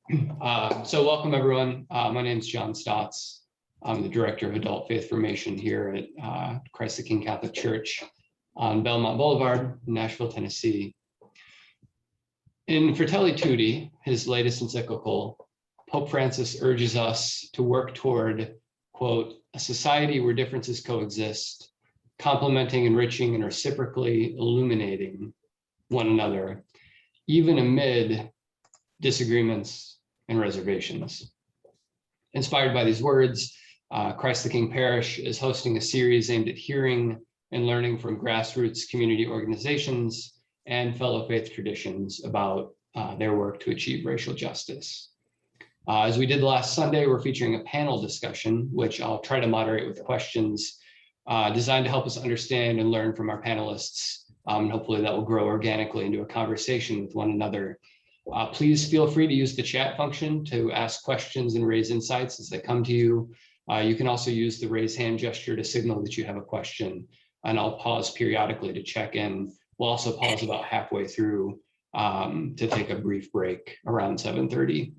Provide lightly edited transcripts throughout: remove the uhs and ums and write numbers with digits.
So welcome everyone. My name is John Stotts. I'm the Director of Adult Faith Formation here at Christ the King Catholic Church on Belmont Boulevard, Nashville, Tennessee. In Fratelli Tutti, his latest encyclical, Pope Francis urges us to work toward, quote, a society where differences coexist, complementing, enriching, and reciprocally illuminating one another, even amid disagreements and reservations. Inspired by these words, Christ the King Parish is hosting a series aimed at hearing and learning from grassroots community organizations and fellow faith traditions about their work to achieve racial justice. As we did last Sunday, we're featuring a panel discussion, which I'll try to moderate with questions designed to help us understand and learn from our panelists. And hopefully that will grow organically into a conversation with one another. Please feel free to use the chat function to ask questions and raise insights as they come to you. You can also use the raise hand gesture to signal that you have a question, and I'll pause periodically to check in. We'll also pause about halfway through to take a brief break around 7:30.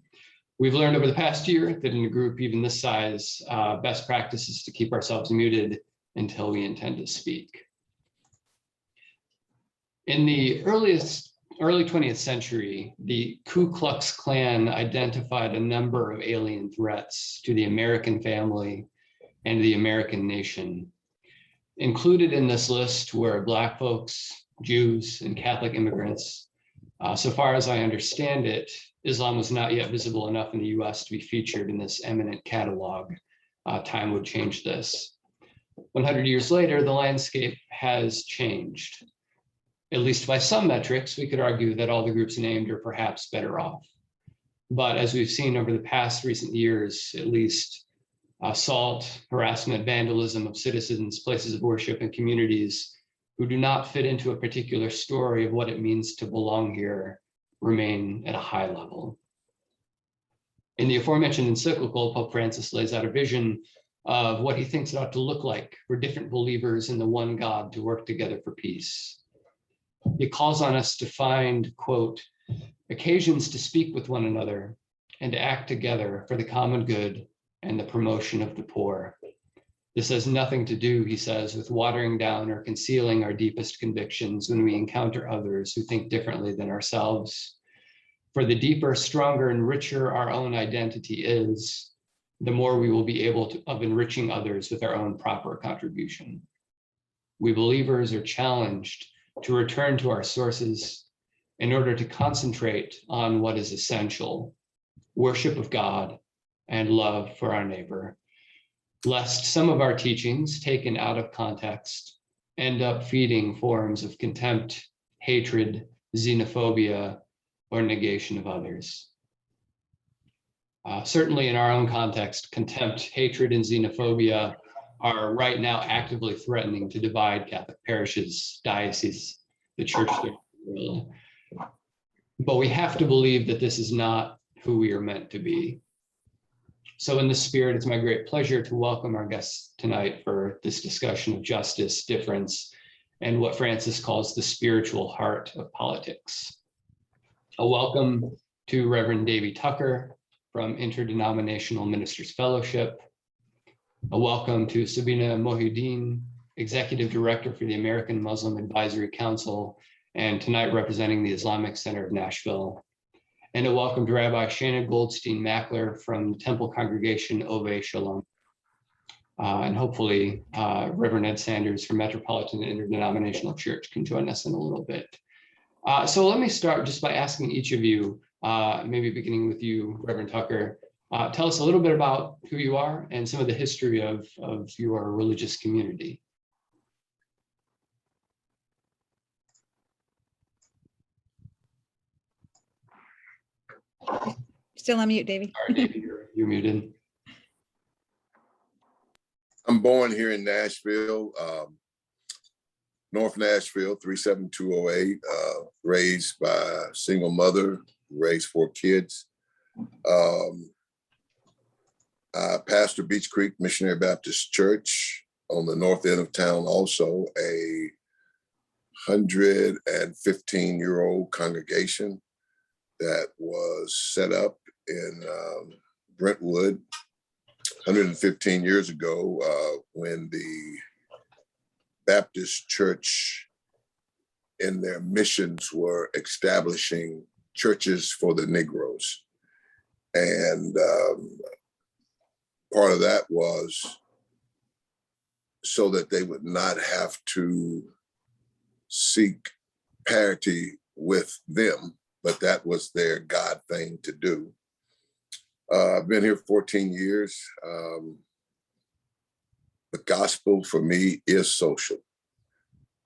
We've learned over the past year that in a group even this size, best practice is to keep ourselves muted until we intend to speak. In the early 20th century, the Ku Klux Klan identified a number of alien threats to the American family and the American nation. Included in this list were Black folks, Jews, and Catholic immigrants. So far as I understand it, Islam was not yet visible enough in the US to be featured in this eminent catalog. Time would change this. 100 years later, the landscape has changed. At least by some metrics, we could argue that all the groups named are perhaps better off. But as we've seen over the past recent years, at least, assault, harassment, vandalism of citizens, places of worship, and communities who do not fit into a particular story of what it means to belong here remain at a high level. In the aforementioned encyclical, Pope Francis lays out a vision of what he thinks it ought to look like for different believers in the one God to work together for peace. He calls on us to find, quote, occasions to speak with one another and to act together for the common good and the promotion of the poor. This has nothing to do, he says, with watering down or concealing our deepest convictions when we encounter others who think differently than ourselves. For the deeper, stronger, and richer our own identity is, the more we will be able of enriching others with our own proper contribution. We believers are challenged to return to our sources in order to concentrate on what is essential, worship of God and love for our neighbor, lest some of our teachings taken out of context end up feeding forms of contempt, hatred, xenophobia, or negation of others. Certainly in our own context, contempt, hatred, and xenophobia are right now actively threatening to divide Catholic parishes, dioceses, the church, world. But we have to believe that this is not who we are meant to be. So in this spirit, it's my great pleasure to welcome our guests tonight for this discussion of justice, difference, and what Francis calls the spiritual heart of politics. A welcome to Reverend Davie Tucker from Interdenominational Ministers Fellowship. A welcome to Sabina Mohyuddin, Executive Director for the American Muslim Advisory Council, and tonight representing the Islamic Center of Nashville. And a welcome to Rabbi Shayna Goldstein Mackler from Temple Congregation Obahai Sholom. And hopefully Reverend Ed Sanders from Metropolitan Interdenominational Church can join us in a little bit. So let me start just by asking each of you, maybe beginning with you, Reverend Tucker, tell us a little bit about who you are and some of the history of your religious community. Still on mute, Davie. Sorry, Davie, you're muted. I'm born here in Nashville, North Nashville, 37208, raised by a single mother, raised 4 kids. I pastor Beach Creek Missionary Baptist Church on the north end of town, also a 115-year-old congregation that was set up in Brentwood 115 years ago when the Baptist Church in their missions were establishing churches for the Negroes. And part of that was so that they would not have to seek parity with them, but that was their God thing to do. I've been here 14 years. The gospel for me is social.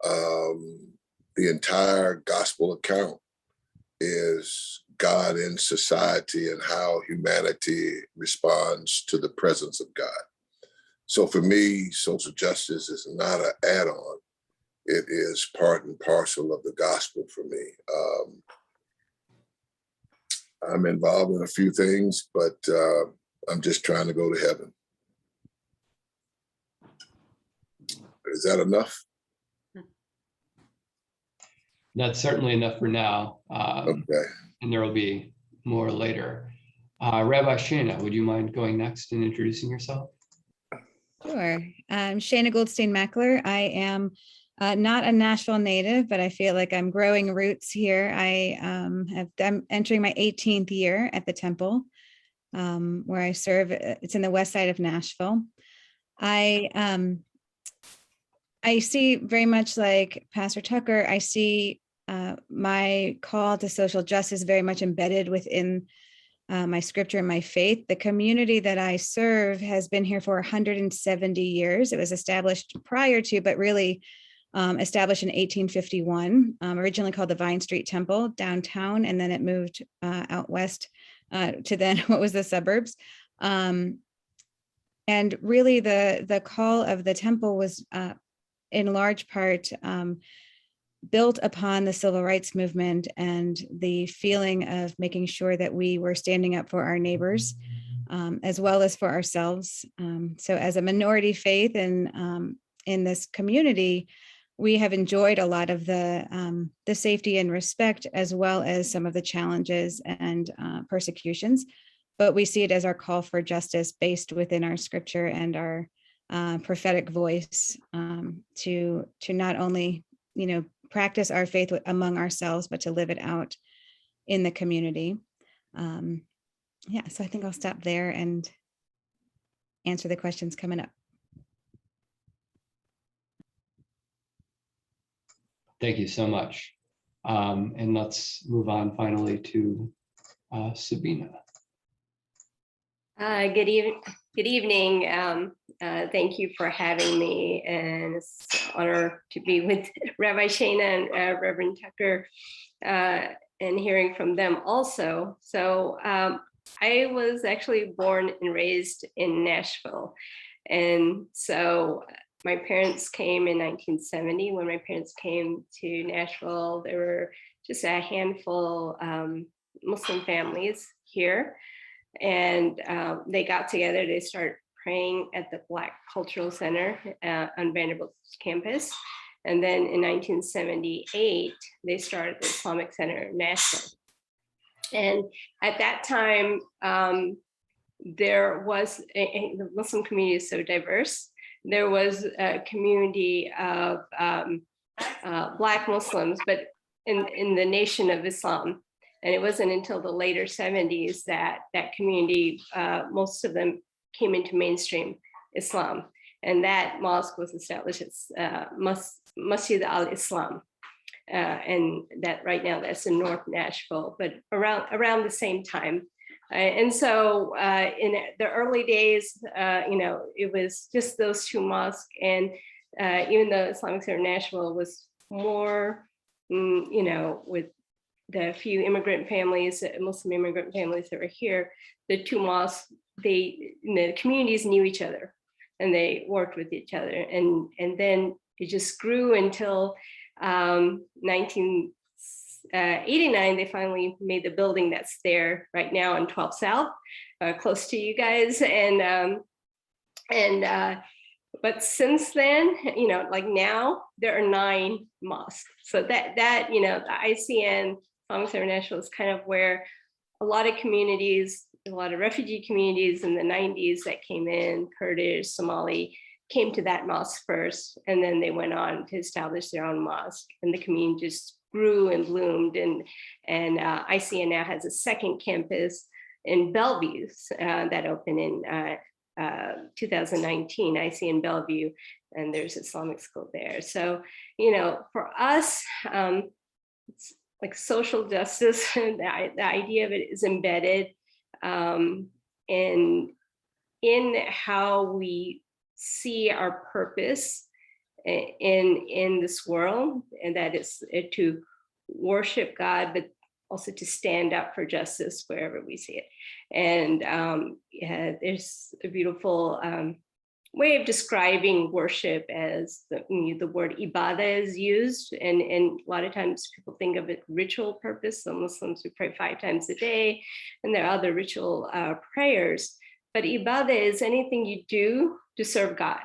The entire gospel account is God in society and how humanity responds to the presence of God. So for me, social justice is not an add-on. It is part and parcel of the gospel for me. I'm involved in a few things, but I'm just trying to go to heaven. Is that enough? That's certainly enough for now. Okay. And there will be more later. Rabbi Shayna, would you mind going next and introducing yourself? Sure. I'm Shayna Goldstein Mackler. I am not a Nashville native, but I feel like I'm growing roots here. I'm entering my 18th year at the Temple, where I serve. It's in the west side of Nashville. I see very much like Pastor Tucker, I see my call to social justice very much embedded within my scripture and my faith. The community that I serve has been here for 170 years. It was established prior to, but really established in 1851, originally called the Vine Street Temple downtown, and then it moved out west to then what was the suburbs. And really the call of the temple was in large part built upon the civil rights movement and the feeling of making sure that we were standing up for our neighbors as well as for ourselves. So as a minority faith in this community, we have enjoyed a lot of the safety and respect, as well as some of the challenges and persecutions. But we see it as our call for justice based within our scripture and our prophetic voice to not only, practice our faith among ourselves, but to live it out in the community. So I think I'll stop there and answer the questions coming up. Thank you so much. And let's move on finally to Sabina. Good evening. Thank you for having me, and it's an honor to be with Rabbi Shayna and Reverend Tucker and hearing from them also. So I was actually born and raised in Nashville, and so my parents came in 1970. When my parents came to Nashville, there were just a handful Muslim families here. And they got together, they started praying at the Black Cultural Center on Vanderbilt's campus. And then in 1978, they started the Islamic Center of Nashville. And at that time, there was, the Muslim community is so diverse. There was a community of Black Muslims, but in the Nation of Islam. And it wasn't until the later 70s that that community, most of them came into mainstream Islam. And that mosque was established as Masjid al-Islam. And that right now that's in North Nashville, but around the same time. And so in the early days, it was just those two mosques. And even though Islamic Center of Nashville was more, with the few immigrant families, Muslim immigrant families that were here, the two mosques, the communities knew each other and they worked with each other. And then it just grew until 1989, they finally made the building that's there right now on 12 South, close to you guys. But since then, like now, there are 9 mosques. So that the ICN, Islamic Center of Nashville, is kind of where a lot of communities a lot of refugee communities in the 90s that came in, Kurdish, Somali, came to that mosque first, and then they went on to establish their own mosque, and the community just grew and bloomed. And ICN now has a second campus in Bellevue that opened in 2019, ICN Bellevue, and there's Islamic school there. So, for us, it's like social justice, the idea of it is embedded in how we see our purpose in this world, and that is to worship God, but also to stand up for justice wherever we see it. And there's a beautiful way of describing worship as the word ibadah is used, and a lot of times people think of it ritual purpose. So Muslims, we pray 5 times a day, and there are other ritual prayers, but ibadah is anything you do to serve God.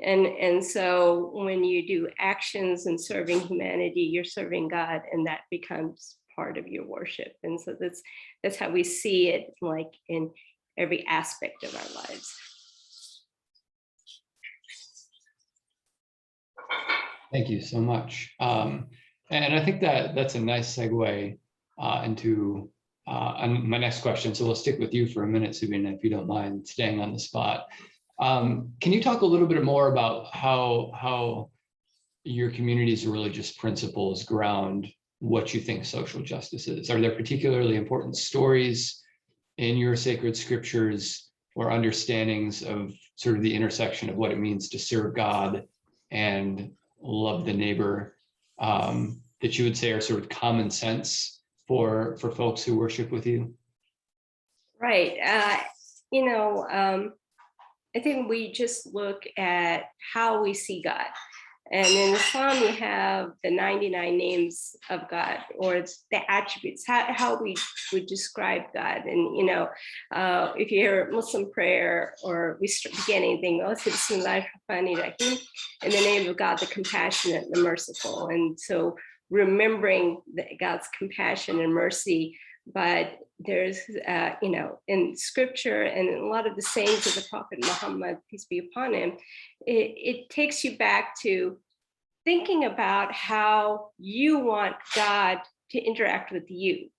And so when you do actions in serving humanity, you're serving God, and that becomes part of your worship. And so that's how we see it, like in every aspect of our lives. Thank you so much. And I think that's a nice segue into my next question. So we'll stick with you for a minute, Sabina, if you don't mind staying on the spot. Can you talk a little bit more about how your community's religious principles ground what you think social justice is? Are there particularly important stories in your sacred scriptures or understandings of sort of the intersection of what it means to serve God and love the neighbor that you would say are sort of common sense for folks who worship with you? Right. I think we just look at how we see God. And in Islam, we have the 99 names of God, or it's the attributes, how we would describe God. And, if you hear Muslim prayer or we begin anything, let's say Bismillah ar-Rahman ar-Rahim, in the name of God, the compassionate, the merciful. And so remembering God's compassion and mercy, but there's, in scripture and in a lot of the sayings of the Prophet Muhammad, peace be upon him, it takes you back to thinking about how you want God to interact with you.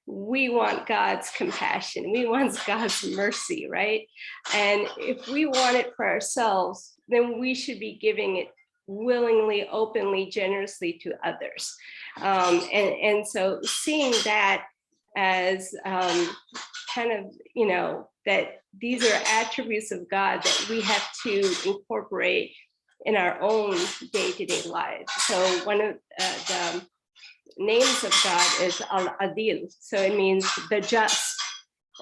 We want God's compassion. We want God's mercy, right? And if we want it for ourselves, then we should be giving it willingly, openly, generously to others. And so seeing that as kind of, that these are attributes of God that we have to incorporate in our own day-to-day lives. So one of the names of God is Al-Adil. So it means the just.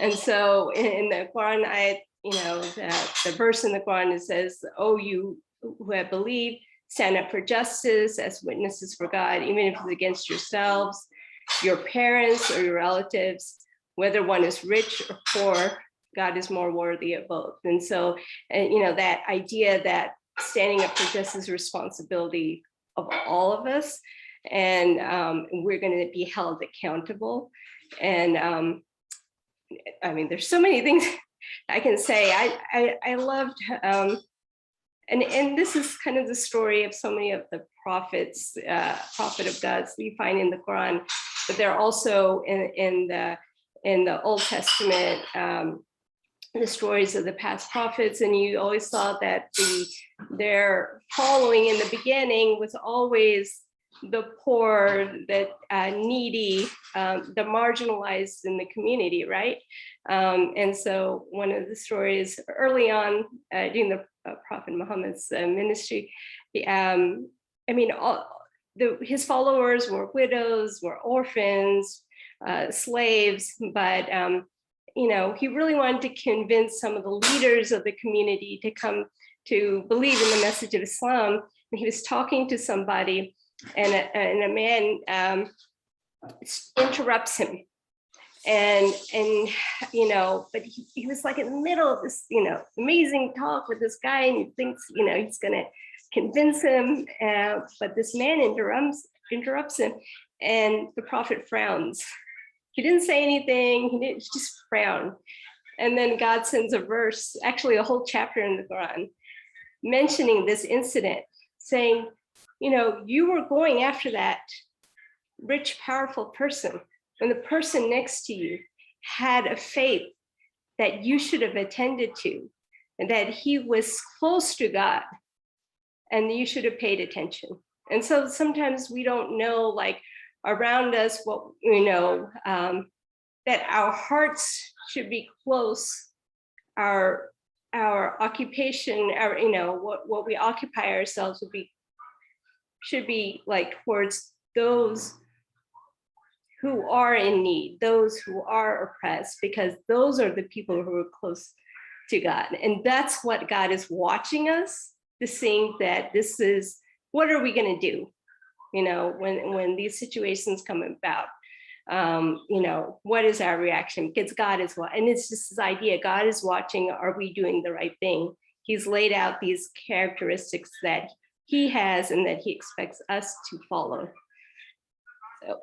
And so in the Quran ayat, the verse in the Quran, it says, "Oh, you who have believed, stand up for justice as witnesses for God, even if it's against yourselves, your parents, or your relatives, whether one is rich or poor, God is more worthy of both." And so, that idea that standing up for justice is a responsibility of all of us, and we're going to be held accountable. And there's so many things I can say. I loved, and this is kind of the story of so many of the prophets, prophet of God we find in the Quran, but they're also in the Old Testament, the stories of the past prophets, and you always saw that their following in the beginning was always the poor, the needy, the marginalized in the community, right? And so one of the stories early on during the Prophet Muhammad's ministry, his followers were widows, were orphans, slaves, but he really wanted to convince some of the leaders of the community to come to believe in the message of Islam. And he was talking to somebody, and a man interrupts him, and but he was like in the middle of this amazing talk with this guy, and he thinks he's gonna convince him, but this man interrupts him, and the Prophet frowns. He didn't say anything. He just frowned. And then God sends a verse, actually a whole chapter in the Quran, mentioning this incident, saying, you were going after that rich, powerful person when the person next to you had a faith that you should have attended to, and that he was close to God, and you should have paid attention. And so sometimes we don't know, like around us, what that our hearts should be close, our occupation, what we occupy ourselves should be like towards those who are in need, those who are oppressed, because those are the people who are close to God. And that's what God is watching us to think that this is, what are we going to do? When these situations come about, what is our reaction? Because God is watching, and it's just this idea, God is watching, are we doing the right thing? He's laid out these characteristics that he has and that he expects us to follow. So.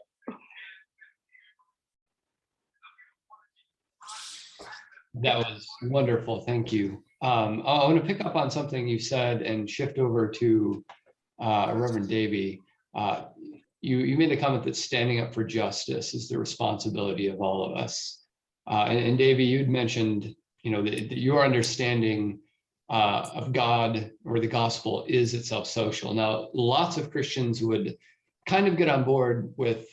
That was wonderful. Thank you. I want to pick up on something you said and shift over to Reverend Davie. You made the comment that standing up for justice is the responsibility of all of us. And Davie, you'd mentioned, that your understanding of God or the gospel is itself social. Now, lots of Christians would kind of get on board with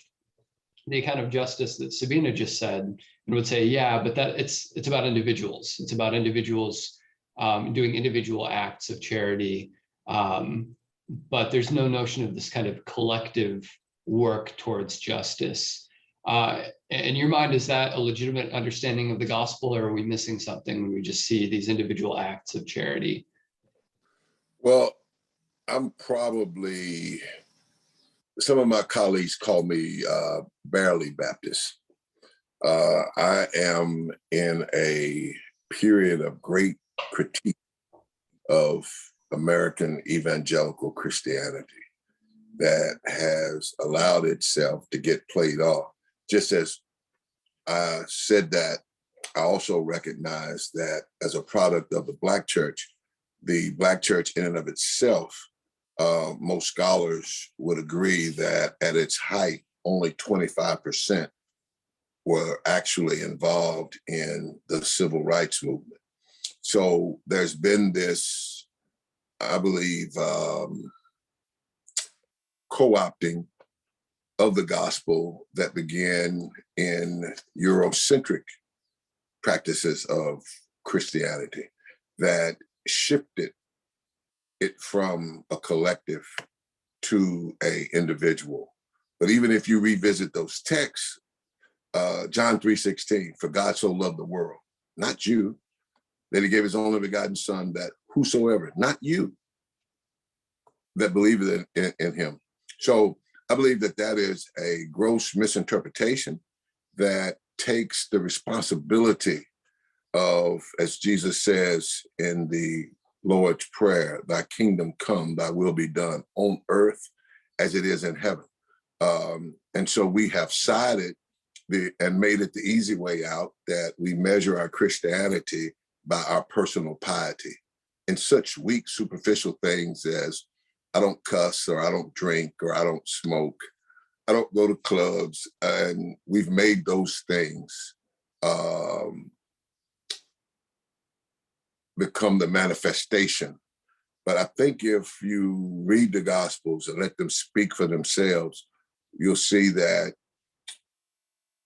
the kind of justice that Sabina just said, and would say, yeah, but that it's about individuals. It's about individuals doing individual acts of charity. But there's no notion of this kind of collective work towards justice. In your mind, is that a legitimate understanding of the gospel, or are we missing something when we just see these individual acts of charity? Well, I'm probably, some of my colleagues call me barely Baptist. I am in a period of great critique of American evangelical Christianity that has allowed itself to get played off. Just as I said that, I also recognize that as a product of the Black church in and of itself, most scholars would agree that at its height, only 25% were actually involved in the civil rights movement. So there's been this, I believe, co-opting of the gospel that began in Eurocentric practices of Christianity that shifted it from a collective to an individual. But even if you revisit those texts, John 3:16, for God so loved the world, not you, that he gave his only begotten son, that whosoever, not you, that believeth in him. So I believe that that is a gross misinterpretation that takes the responsibility of, as Jesus says in the Lord's Prayer, thy kingdom come, thy will be done on earth as it is in heaven. And so we have sided and made it the easy way out that we measure our Christianity by our personal piety in such weak, superficial things as I don't cuss, or I don't drink, or I don't smoke, I don't go to clubs. And we've made those things become the manifestation. But I think if you read the Gospels and let them speak for themselves, you'll see that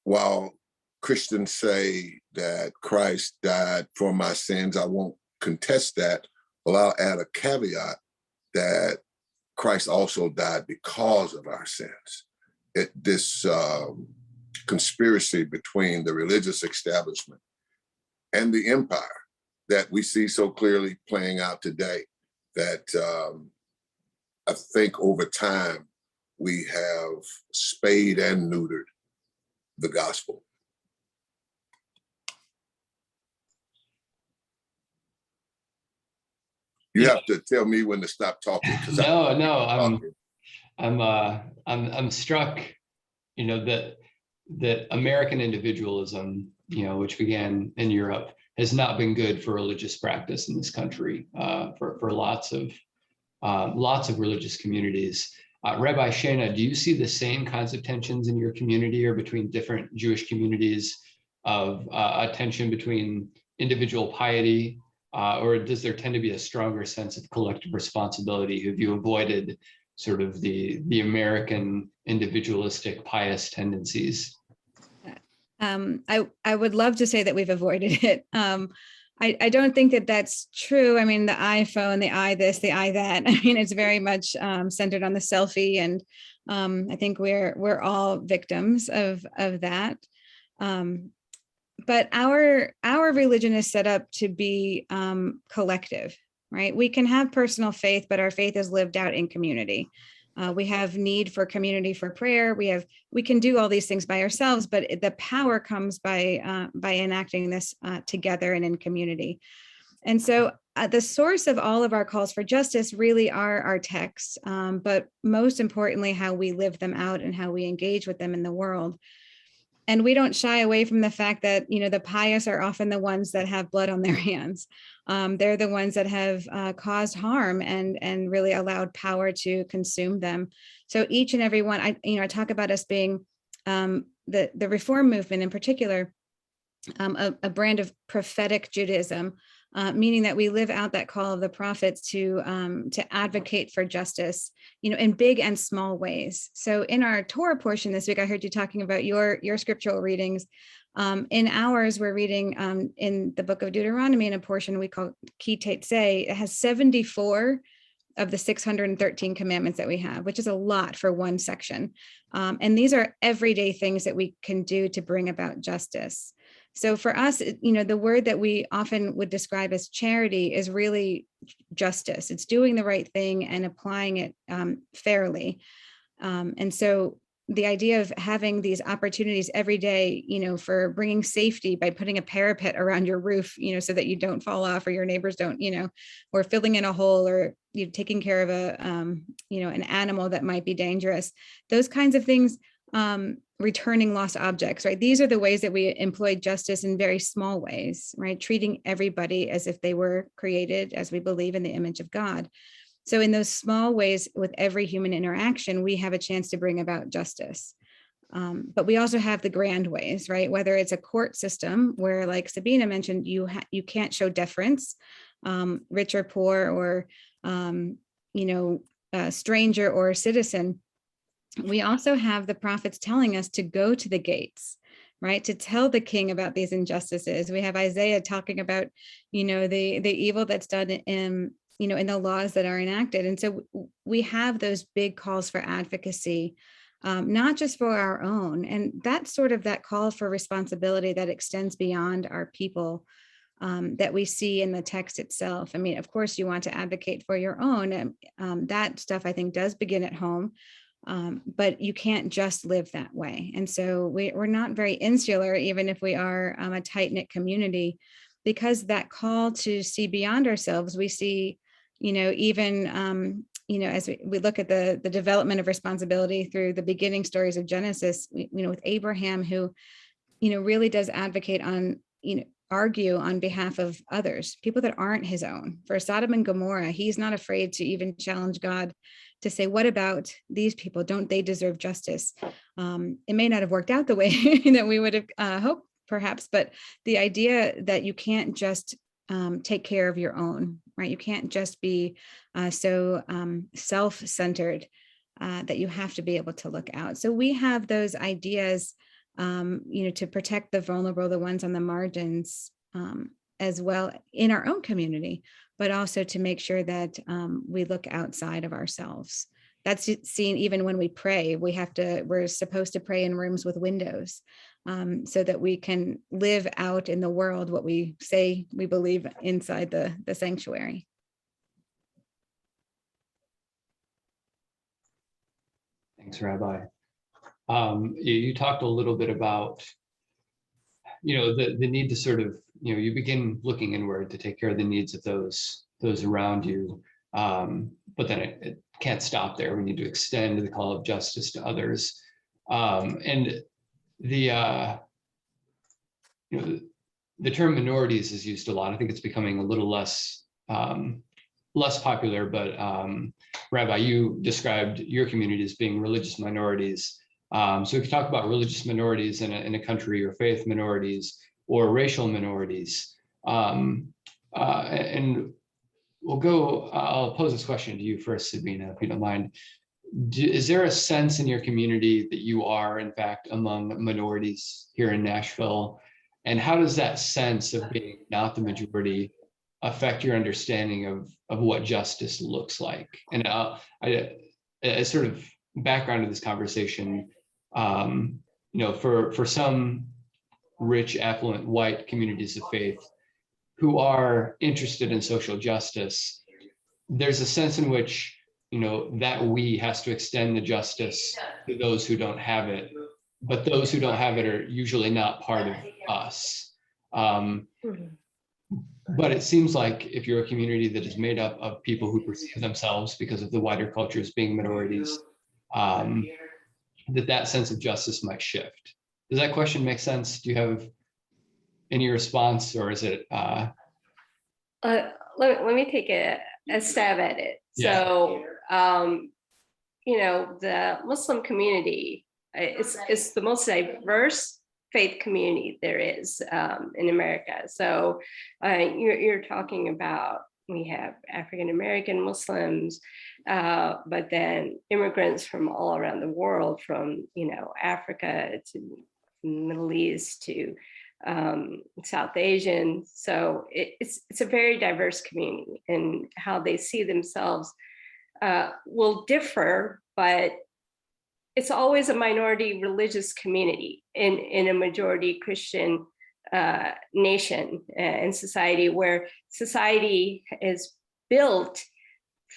while Christians say that Christ died for my sins, I won't contest that. Well, I'll add a caveat that Christ also died because of our sins. This conspiracy between the religious establishment and the empire that we see so clearly playing out today, that I think over time we have spayed and neutered the gospel. You have to tell me when to stop talking. No, I'm struck, that that American individualism, which began in Europe, has not been good for religious practice in this country for lots of religious communities. Rabbi Shayna, do you see the same kinds of tensions in your community or between different Jewish communities of a tension between individual piety, or does there tend to be a stronger sense of collective responsibility? Have you avoided sort of the American individualistic pious tendencies? I would love to say that we've avoided it. I don't think that that's true. I mean, the iPhone, the I this, the I that. I mean, it's very much centered on the selfie, and I think we're all victims of that. But our religion is set up to be collective, right? We can have personal faith, but our faith is lived out in community. We have need for community for prayer. We can do all these things by ourselves, but the power comes by enacting this together and in community. And so the source of all of our calls for justice really are our texts, but most importantly, how we live them out and how we engage with them in the world. And we don't shy away from the fact that, the pious are often the ones that have blood on their hands. They're the ones that have caused harm and really allowed power to consume them. So each and every one, I talk about us being the Reform movement in particular, a brand of prophetic Judaism, meaning that we live out that call of the prophets to advocate for justice, in big and small ways. So in our Torah portion this week, I heard you talking about your scriptural readings. In ours, we're reading in the book of Deuteronomy in a portion we call Ki Tetzei. It has 74 of the 613 commandments that we have, which is a lot for one section. And these are everyday things that we can do to bring about justice. So for us, the word that we often would describe as charity is really justice. It's doing the right thing and applying it fairly. And so the idea of having these opportunities every day, for bringing safety by putting a parapet around your roof, so that you don't fall off or your neighbors don't, or filling in a hole, or taking care of an animal that might be dangerous, those kinds of things. Returning lost objects, right? These are the ways that we employ justice in very small ways, right? Treating everybody as if they were created, as we believe, in the image of God. So in those small ways, with every human interaction, we have a chance to bring about justice. But we also have the grand ways, right? Whether it's a court system where, like Sabina mentioned, you can't show deference, rich or poor, or stranger or citizen. We also have the prophets telling us to go to the gates, right? To tell the king about these injustices. We have Isaiah talking about, the evil that's done in the laws that are enacted. And so we have those big calls for advocacy, not just for our own. And that's sort of that call for responsibility that extends beyond our people, that we see in the text itself. I mean, of course, you want to advocate for your own. That stuff, I think, does begin at home. But you can't just live that way. And so we're not very insular, even if we are a tight-knit community, because that call to see beyond ourselves, we see, even, as we look at the development of responsibility through the beginning stories of Genesis, with Abraham, who, really does advocate on, argue on behalf of others, people that aren't his own. For Sodom and Gomorrah, he's not afraid to even challenge God to say, what about these people? Don't they deserve justice? It may not have worked out the way that we would have hoped, perhaps, but the idea that you can't just take care of your own, right? You can't just be so self-centered, that you have to be able to look out. So we have those ideas, to protect the vulnerable, the ones on the margins, as well in our own community, but also to make sure that we look outside of ourselves. That's seen even when we pray. We're supposed to pray in rooms with windows, so that we can live out in the world what we say we believe inside the sanctuary. Thanks, Rabbi. You talked a little bit about, the need to sort of, you begin looking inward to take care of the needs of those around you. But then it can't stop there. We need to extend the call of justice to others. And the the term minorities is used a lot. I think it's becoming a little less popular, but Rabbi, you described your community as being religious minorities. So we could talk about religious minorities in a country, or faith minorities, or racial minorities. And I'll pose this question to you first, Sabina, if you don't mind. Is there a sense in your community that you are, in fact, among minorities here in Nashville? And how does that sense of being not the majority affect your understanding of what justice looks like? And as sort of background to this conversation, for some rich, affluent, white communities of faith who are interested in social justice, there's a sense in which that we has to extend the justice to those who don't have it, but those who don't have it are usually not part of us. But it seems like if you're a community that is made up of people who perceive themselves, because of the wider culture, as being minorities, that sense of justice might shift. Does that question make sense? Do you have any response, or is it? Let me take a stab at it. Yeah. So, the Muslim community is the most diverse faith community there is in America. So you're talking about, we have African American Muslims, but then immigrants from all around the world, from Africa to Middle East to South Asian. So it's a very diverse community, and how they see themselves will differ, but it's always a minority religious community in a majority Christian nation and society, where society is built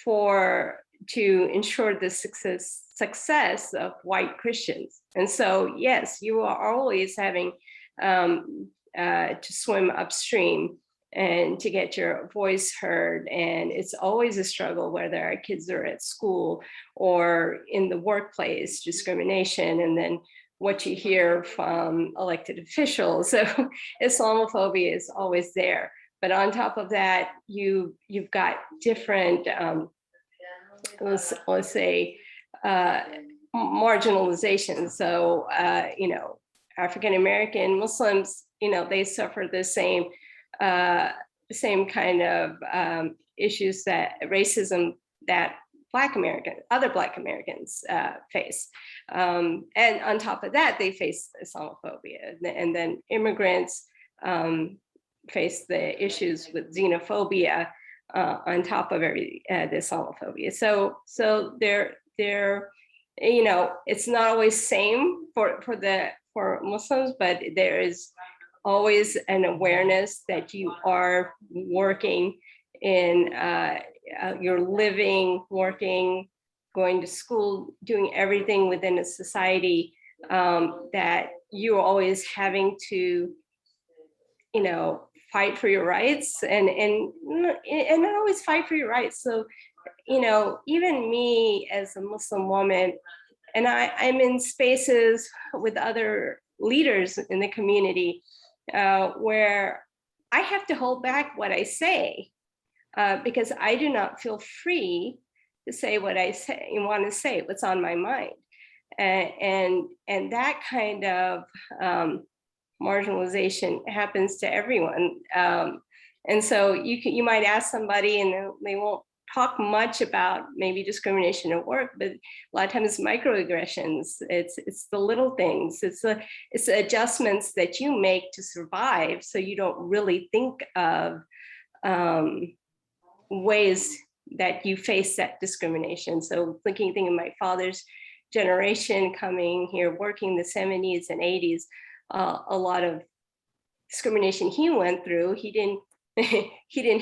to ensure the success of white Christians. And so, yes, you are always having to swim upstream and to get your voice heard. And it's always a struggle, whether our kids are at school or in the workplace, discrimination, and then what you hear from elected officials. So Islamophobia is always there. But on top of that, you've got different, let's say, marginalization. So, African-American Muslims, they suffer the same kind of issues, that racism that other Black Americans face. And on top of that, they face Islamophobia. And then immigrants face the issues with xenophobia on top of the Islamophobia. So they're it's not always same for Muslims, but there is always an awareness that you are working in, you're living, working, going to school, doing everything within a society, that you're always having to, fight for your rights, and not always fight for your rights. So, even me as a Muslim woman, and I'm in spaces with other leaders in the community where I have to hold back what I say because I do not feel free to say what I want to say, what's on my mind. And that kind of marginalization happens to everyone. And so you might ask somebody and they won't talk much about maybe discrimination at work, but a lot of times it's microaggressions. It's the little things. It's the adjustments that you make to survive, so you don't really think of ways that you face that discrimination. So thinking of my father's generation coming here, working in the 70s and 80s, a lot of discrimination he went through. He didn't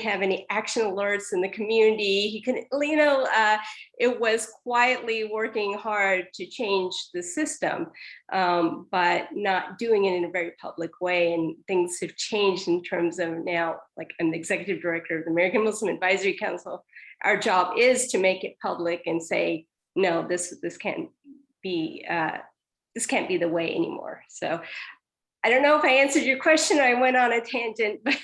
have any action alerts in the community. He couldn't, it was quietly working hard to change the system, but not doing it in a very public way. And things have changed in terms of now, like I'm the executive director of the American Muslim Advisory Council. Our job is to make it public and say, no, this can't be this can't be the way anymore. So I don't know if I answered your question. I went on a tangent, but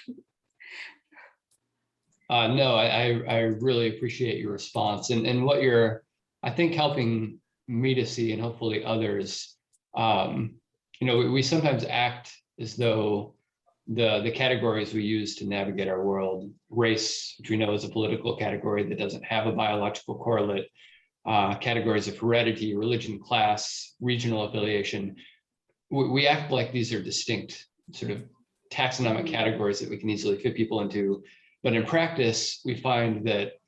No, I really appreciate your response and what you're, I think, helping me to see, and hopefully others. We sometimes act as though the categories we use to navigate our world, race, which we know is a political category that doesn't have a biological correlate, categories of heredity, religion, class, regional affiliation, we act like these are distinct sort of taxonomic categories that we can easily fit people into. But in practice, we find that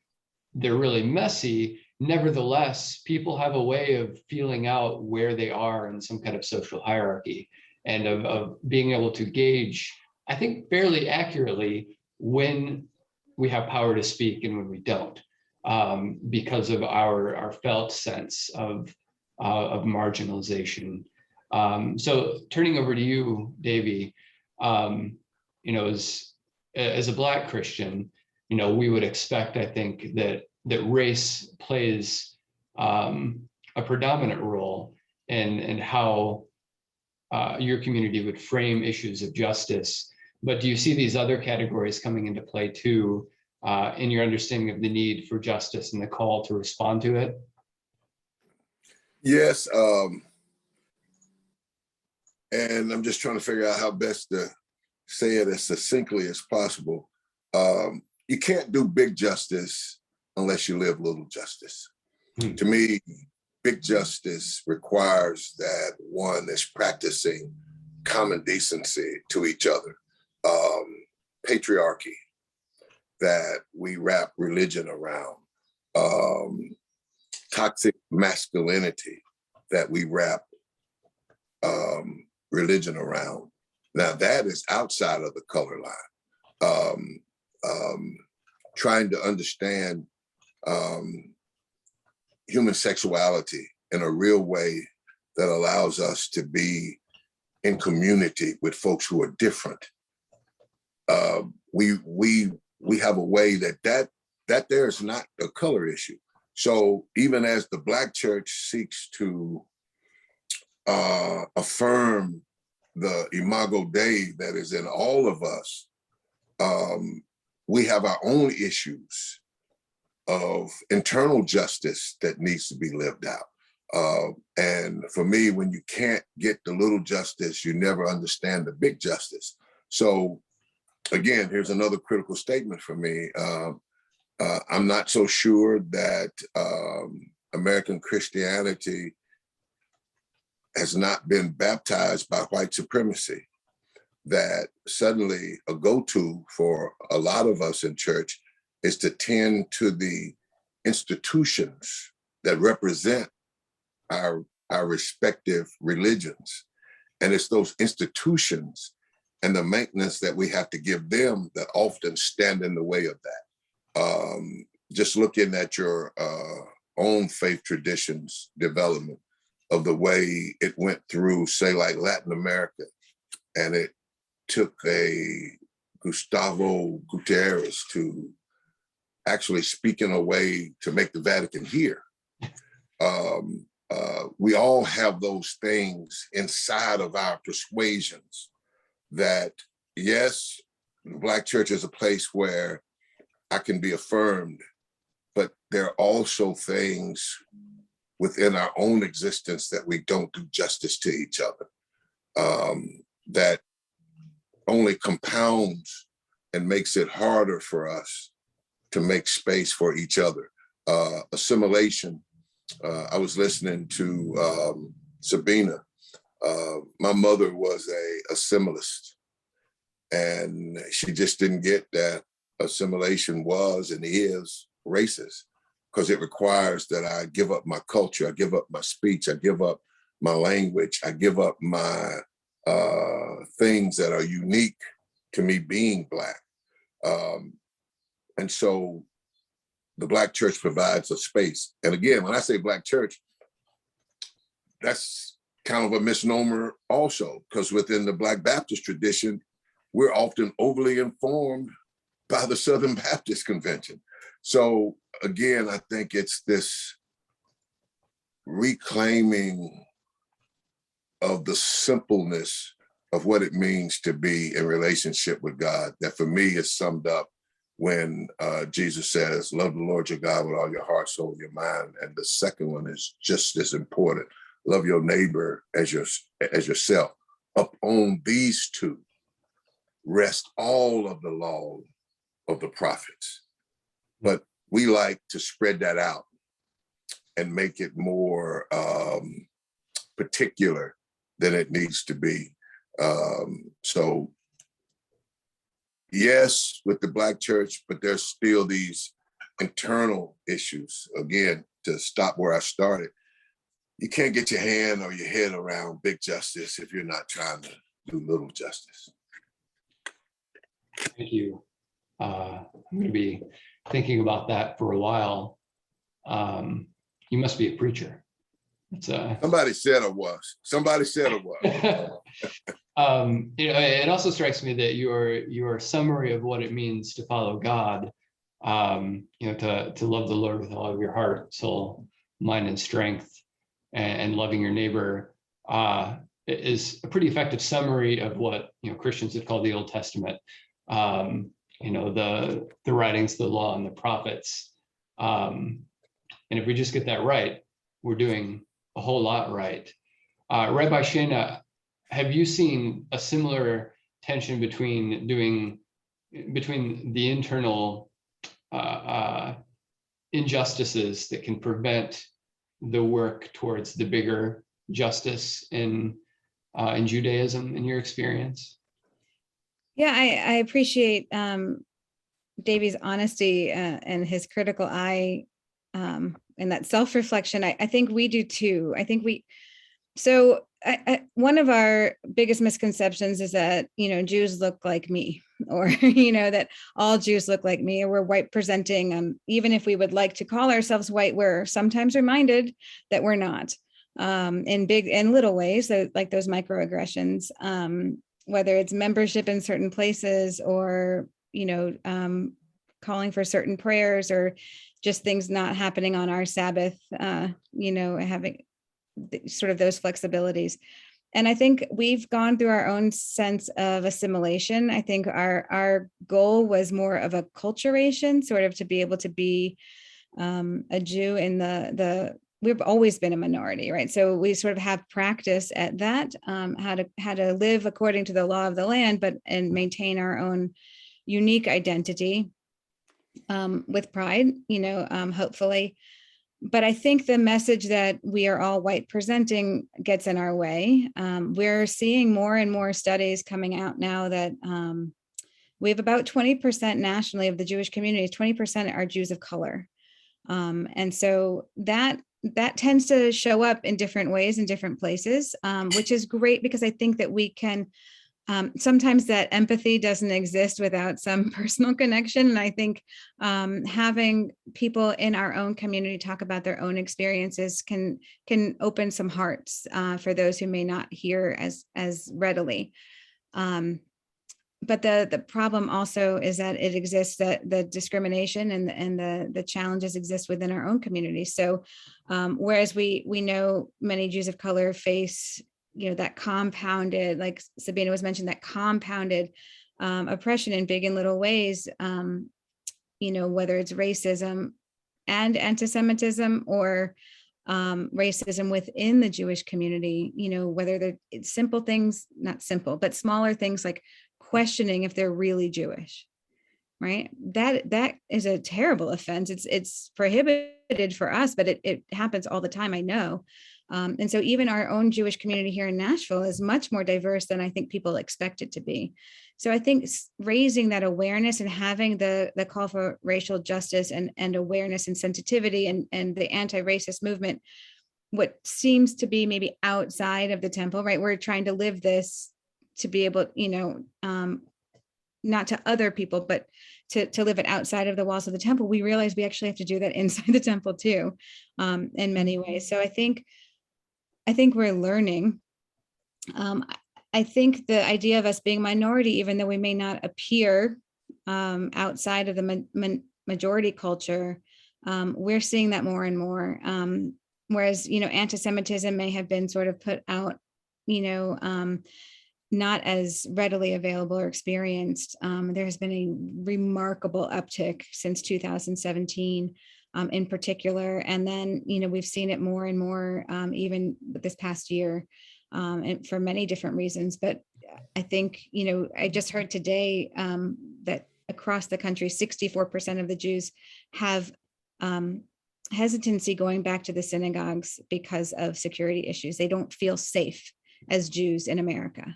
they're really messy. Nevertheless, people have a way of feeling out where they are in some kind of social hierarchy and of being able to gauge, I think, fairly accurately when we have power to speak and when we don't, because of our felt sense of marginalization. So turning over to you, Davie, as a Black Christian, we would expect, I think, that race plays a predominant role in how your community would frame issues of justice. But do you see these other categories coming into play too, in your understanding of the need for justice and the call to respond to it? Yes, and I'm just trying to figure out how best to say it as succinctly as possible. You can't do big justice unless you live little justice. To me, big justice requires that one is practicing common decency to each other, patriarchy that we wrap religion around, toxic masculinity that we wrap religion around. Now that is outside of the color line. Trying to understand human sexuality in a real way that allows us to be in community with folks who are different. We have a way that there is not a color issue. So even as the Black church seeks to affirm the imago Dei that is in all of us, we have our own issues of internal justice that needs to be lived out. And for me, when you can't get the little justice, you never understand the big justice. So again, here's another critical statement for me. I'm not so sure that American Christianity has not been baptized by white supremacy, that suddenly a go-to for a lot of us in church is to tend to the institutions that represent our respective religions. And it's those institutions and the maintenance that we have to give them that often stand in the way of that. Just looking at your own faith traditions development of the way it went through, say, like Latin America, and it took a Gustavo Gutierrez to actually speak in a way to make the Vatican hear. We all have those things inside of our persuasions that, yes, the Black church is a place where I can be affirmed, but there are also things within our own existence that we don't do justice to each other, that only compounds and makes it harder for us to make space for each other. Assimilation. I was listening to Sabina. My mother was a assimilist, and she just didn't get that assimilation was and is racist, because it requires that I give up my culture, I give up my speech, I give up my language, I give up my things that are unique to me being Black. And so the Black church provides a space. And again, when I say Black church, that's kind of a misnomer also, because within the Black Baptist tradition, we're often overly informed by the Southern Baptist Convention. So again, I think it's this reclaiming of the simpleness of what it means to be in relationship with God, that for me is summed up when Jesus says, love the Lord your God with all your heart, soul, your mind. And the second one is just as important. Love your neighbor as yourself. Upon these two rest all of the law of the prophets. But we like to spread that out and make it more particular than it needs to be. So yes, with the Black church, but there's still these internal issues. Again, to stop where I started, you can't get your hand or your head around big justice if you're not trying to do little justice. Thank you. I'm going to be thinking about that for a while. You must be a preacher. Somebody said I was. Somebody said I was. It also strikes me that your summary of what it means to follow God, to love the Lord with all of your heart, soul, mind, and strength, and loving your neighbor, is a pretty effective summary of what Christians would call the Old Testament. The writings, the law, and the prophets. And if we just get that right, we're doing a whole lot right. Rabbi Shayna, have you seen a similar tension between the internal injustices that can prevent the work towards the bigger justice in Judaism, in your experience? Yeah, I appreciate Davie's honesty and his critical eye and that self-reflection. I think we do too. One of our biggest misconceptions is that, Jews look like me, or, that all Jews look like me, or we're white presenting. Even if we would like to call ourselves white, we're sometimes reminded that we're not, in big and little ways, like those microaggressions, whether it's membership in certain places or, calling for certain prayers, or just things not happening on our Sabbath, having sort of those flexibilities. And I think we've gone through our own sense of assimilation. I think our goal was more of a culturation, sort of to be able to be a Jew in we've always been a minority, right? So we sort of have practice at that, how to live according to the law of the land, and maintain our own unique identity with pride, hopefully. But I think the message that we are all white presenting gets in our way. We're seeing more and more studies coming out now that we have about 20% nationally of the Jewish community, 20% are Jews of color. And so that tends to show up in different ways in different places, which is great, because I think that we can, sometimes that empathy doesn't exist without some personal connection. And I think having people in our own community talk about their own experiences can open some hearts for those who may not hear as readily. But the problem also is that it exists, that the discrimination and the challenges exist within our own community. So whereas we know many Jews of color face, that compounded, like Sabina was mentioned, that compounded oppression in big and little ways, whether it's racism and anti-Semitism, or racism within the Jewish community, whether it's simple things, not simple, but smaller things like questioning if they're really Jewish, right? That is a terrible offense. It's prohibited for us, but it happens all the time, I know. And so even our own Jewish community here in Nashville is much more diverse than I think people expect it to be. So I think raising that awareness and having the call for racial justice and awareness and sensitivity and the anti-racist movement, what seems to be maybe outside of the temple, right? We're trying to live this to be able, not to other people, but to live it outside of the walls of the temple. We realize we actually have to do that inside the temple too, in many ways. So I think we're learning. I think the idea of us being minority, even though we may not appear outside of the majority culture, we're seeing that more and more. Whereas, anti-Semitism may have been sort of put out not as readily available or experienced. There has been a remarkable uptick since 2017 in particular. And then, we've seen it more and more even this past year and for many different reasons. But I think, I just heard today that across the country, 64% of the Jews have hesitancy going back to the synagogues because of security issues. They don't feel safe as Jews in America.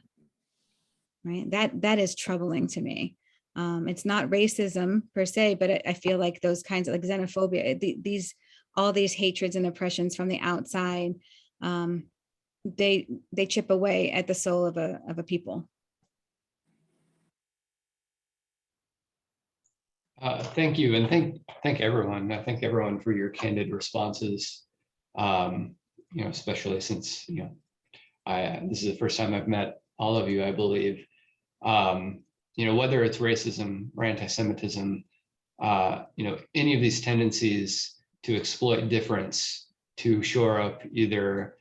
Right. That is troubling to me. It's not racism per se, but I feel like those kinds of like xenophobia, all these hatreds and oppressions from the outside, they chip away at the soul of a people. Thank you, and thank everyone. I thank everyone for your candid responses. Especially since this is the first time I've met all of you, I believe. Whether it's racism or anti-Semitism, any of these tendencies to exploit difference to shore up either,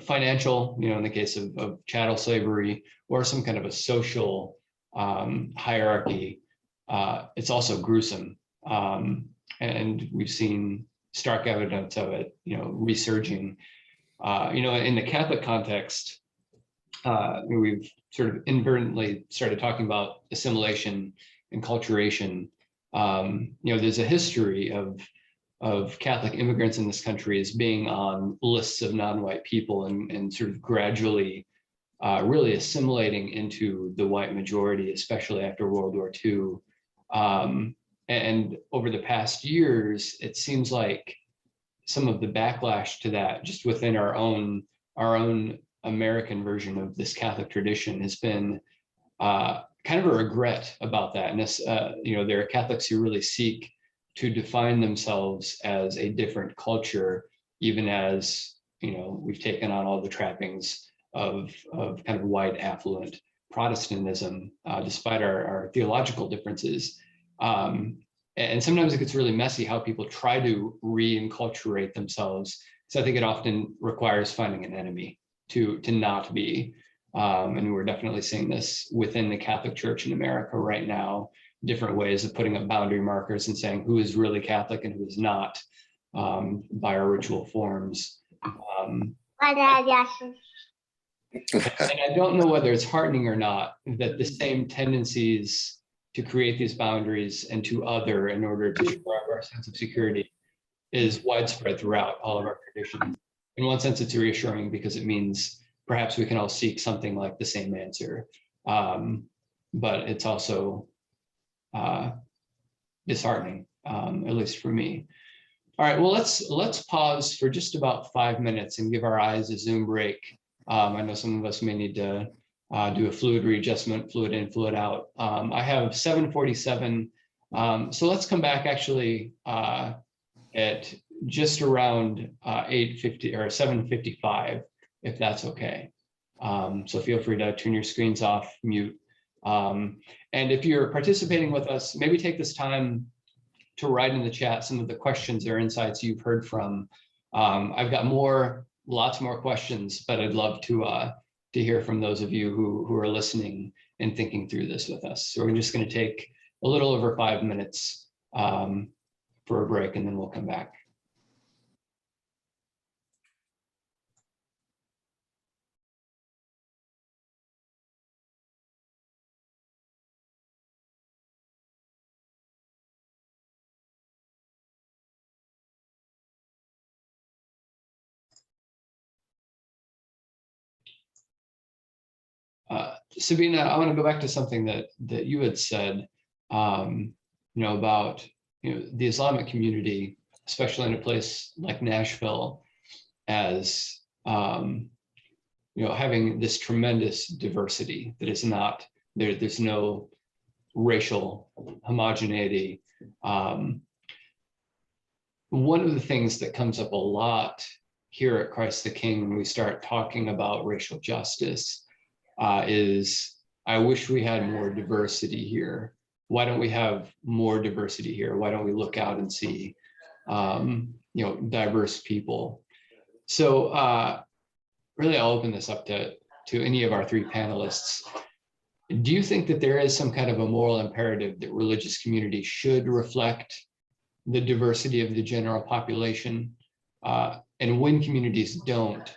financial, in the case of chattel slavery, or some kind of a social hierarchy, it's also gruesome. And we've seen stark evidence of it, resurging. In the Catholic context, we've sort of inadvertently started talking about assimilation and enculturation. There's a history of Catholic immigrants in this country as being on lists of non-white people and sort of gradually really assimilating into the white majority, especially after World War II. And over the past years, it seems like some of the backlash to that, just within our own American version of this Catholic tradition, has been kind of a regret about that. And there are Catholics who really seek to define themselves as a different culture, even as we've taken on all the trappings of kind of white affluent Protestantism, despite our theological differences. And sometimes it gets really messy how people try to re-enculturate themselves. So I think it often requires finding an enemy to not be. And we're definitely seeing this within the Catholic Church in America right now, different ways of putting up boundary markers and saying who is really Catholic and who is not, by our ritual forms. And I don't know whether it's heartening or not that the same tendencies to create these boundaries and to other in order to shore up our sense of security is widespread throughout all of our traditions. In one sense, it's reassuring because it means perhaps we can all seek something like the same answer. But it's also disheartening, at least for me. All right, well, let's pause for just about 5 minutes and give our eyes a Zoom break. I know some of us may need to do a fluid readjustment, fluid in, fluid out. I have 7:47, so let's come back actually at just around 8:50 or 7:55, if that's okay. So feel free to turn your screens off, mute. And if you're participating with us, maybe take this time to write in the chat some of the questions or insights you've heard from. I've got lots more questions, but I'd love to hear from those of you who are listening and thinking through this with us. So we're just going to take a little over 5 minutes for a break, and then we'll come back. Sabina, I want to go back to something that you had said, about the Islamic community, especially in a place like Nashville, as having this tremendous diversity that is not there. There's no racial homogeneity. One of the things that comes up a lot here at Christ the King when we start talking about racial justice is, I wish we had more diversity here. Why don't we have more diversity here? Why don't we look out and see, diverse people? So really, I'll open this up to any of our three panelists. Do you think that there is some kind of a moral imperative that religious communities should reflect the diversity of the general population? And when communities don't,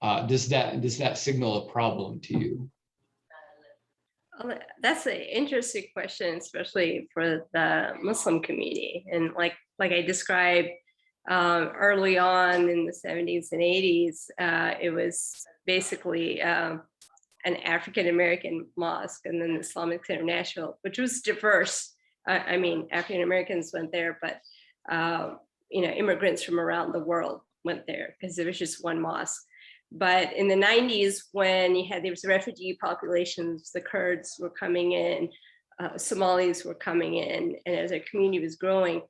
does that signal a problem to you? Well, that's an interesting question, especially for the Muslim community. And like I described early on in the 70s and 80s, it was basically an African-American mosque, and then the Islamic Center of Nashville, which was diverse. I mean, African-Americans went there, but immigrants from around the world went there because there was just one mosque. But in the 90s, when there was refugee populations, the Kurds were coming in, Somalis were coming in, and as our community was growing,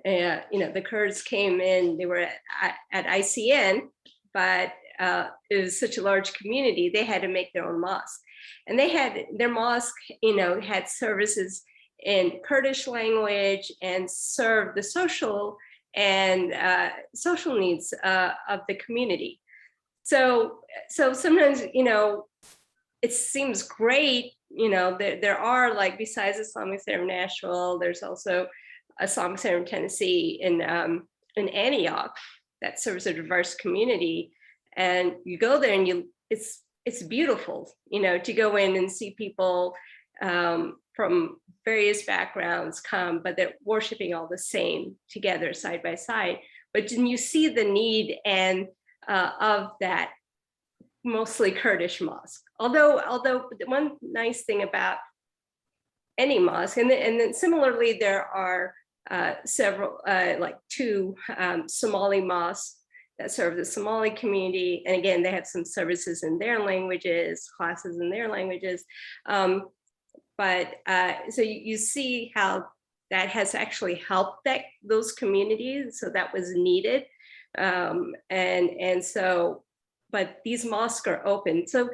the Kurds came in. They were at ICN, but it was such a large community, they had to make their own mosque, and they had their mosque, had services in Kurdish language and served the social needs of the community. So sometimes, it seems great, there are, like, besides Islamic Center of Nashville, there's also Islamic Center of Tennessee in Antioch that serves a diverse community. And you go there and it's beautiful, to go in and see people from various backgrounds come, but they're worshiping all the same together side by side. But then you see the need and of that mostly Kurdish mosque. Although the one nice thing about any mosque, and then similarly, there are several, like two Somali mosques that serve the Somali community. And again, they have some services in their languages, classes in their languages. So you see how that has actually helped those communities. So that was needed. But these mosques are open. So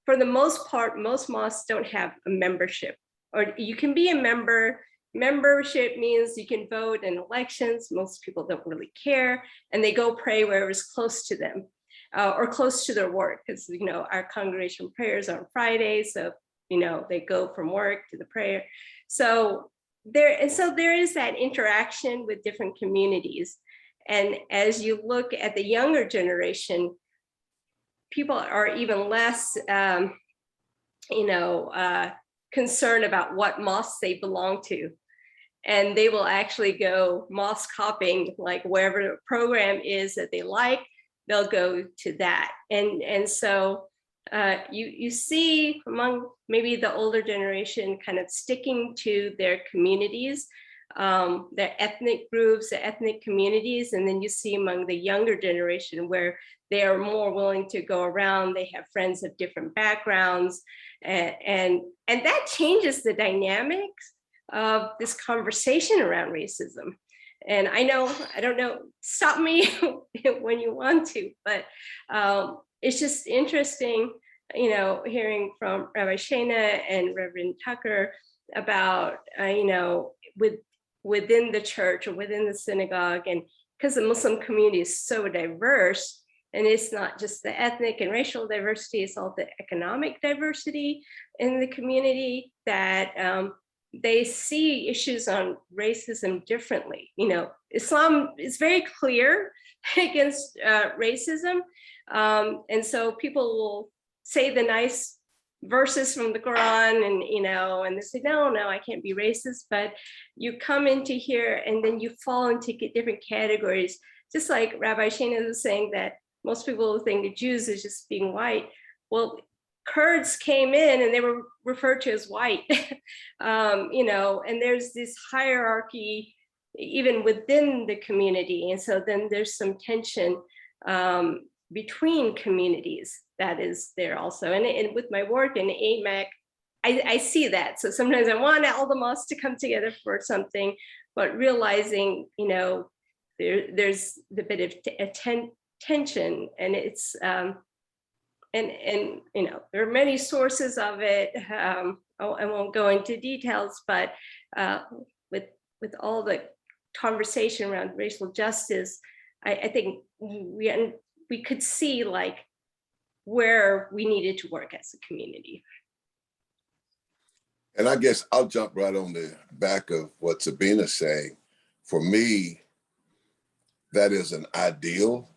for the most part, most mosques don't have a membership, or you can be a member. Membership means you can vote in elections. Most people don't really care, and they go pray wherever's close to them or close to their work, because our congregation prayers are on Fridays, so they go from work to the prayer. So there is that interaction with different communities. And as you look at the younger generation, people are even less concerned about what mosque they belong to. And they will actually go mosque hopping, like wherever the program is that they like, they'll go to that. And so you see among maybe the older generation kind of sticking to their communities, their ethnic groups, the ethnic communities. And then you see among the younger generation where they are more willing to go around, they have friends of different backgrounds, and that changes the dynamics of this conversation around racism. And I don't know, stop me when you want to, but it's just interesting, hearing from Rabbi Shayna and Reverend Tucker about, within the church or within the synagogue, and because the Muslim community is so diverse, and it's not just the ethnic and racial diversity, it's all the economic diversity in the community, that they see issues on racism differently. Islam is very clear against racism. And so people will say the nice verses from the Quran, and they say, no, I can't be racist. But you come into here and then you fall into different categories. Just like Rabbi Shayna was saying that most people think of Jews as just being white. Well, Kurds came in and they were referred to as white, and there's this hierarchy even within the community. And so then there's some tension between communities that is there also. And with my work in AMAC, I see that. So sometimes I want all the mosques to come together for something, but realizing, there's the bit of tension, and it's, and there are many sources of it. I won't go into details, but with all the conversation around racial justice, I think we could see like where we needed to work as a community. And I guess I'll jump right on the back of what Sabina's saying. For me, that is an ideal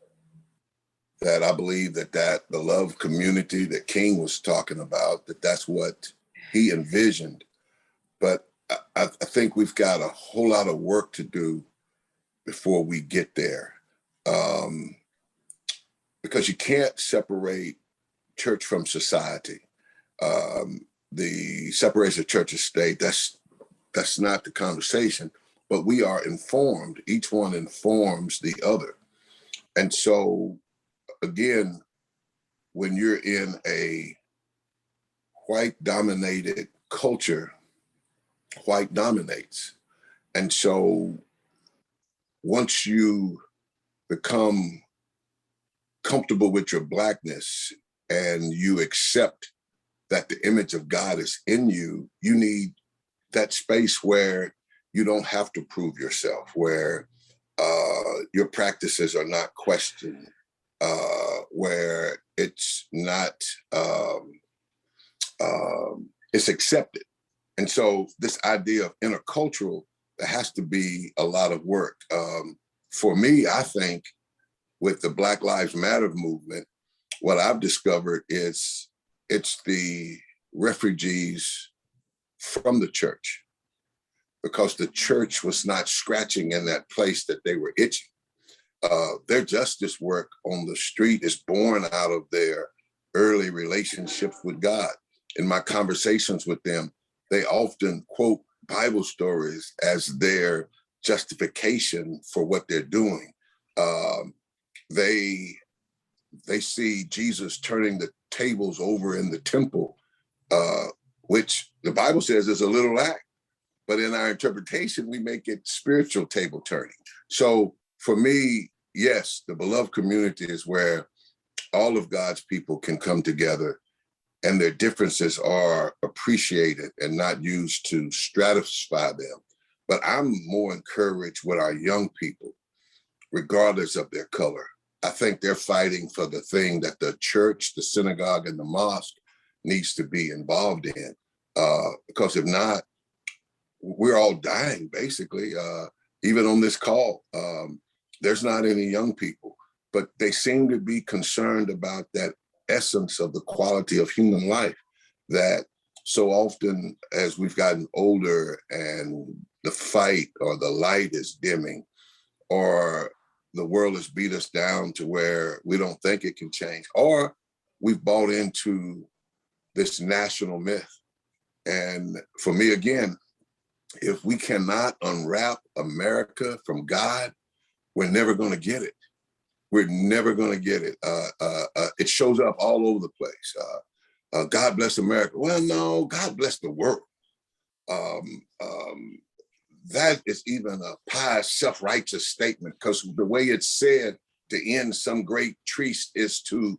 that I believe that the love community that King was talking about, that's what he envisioned. But I think we've got a whole lot of work to do before we get there. Because you can't separate church from society. The separation of church and state, that's not the conversation, but we are informed. Each one informs the other. And so, again, when you're in a white-dominated culture, white dominates. And so once you become comfortable with your Blackness and you accept that the image of God is in you, you need that space where you don't have to prove yourself, where your practices are not questioned, where it's not, it's accepted. And so this idea of intercultural, there has to be a lot of work. For me, I think with the Black Lives Matter movement, what I've discovered is it's the refugees from the church, because the church was not scratching in that place that they were itching. Their justice work on the street is born out of their early relationships with God. In my conversations with them, they often quote Bible stories as their justification for what they're doing. They see Jesus turning the tables over in the temple, which the Bible says is a little act, but in our interpretation, we make it spiritual table turning. So for me, yes, the beloved community is where all of God's people can come together and their differences are appreciated and not used to stratify them. But I'm more encouraged with our young people, regardless of their color. I think they're fighting for the thing that the church, the synagogue, and the mosque needs to be involved in. Because if not, we're all dying, basically. Even on this call, there's not any young people, but they seem to be concerned about that essence of the quality of human life that so often as we've gotten older and the fight or the light is dimming, or the world has beat us down to where we don't think it can change, or we've bought into this national myth. And for me, again, if we cannot unwrap America from God, we're never going to get it. We're never going to get it. It shows up all over the place. God bless America. Well, no, God bless the world. That is even a pious, self-righteous statement, because the way it's said to end some great treat is to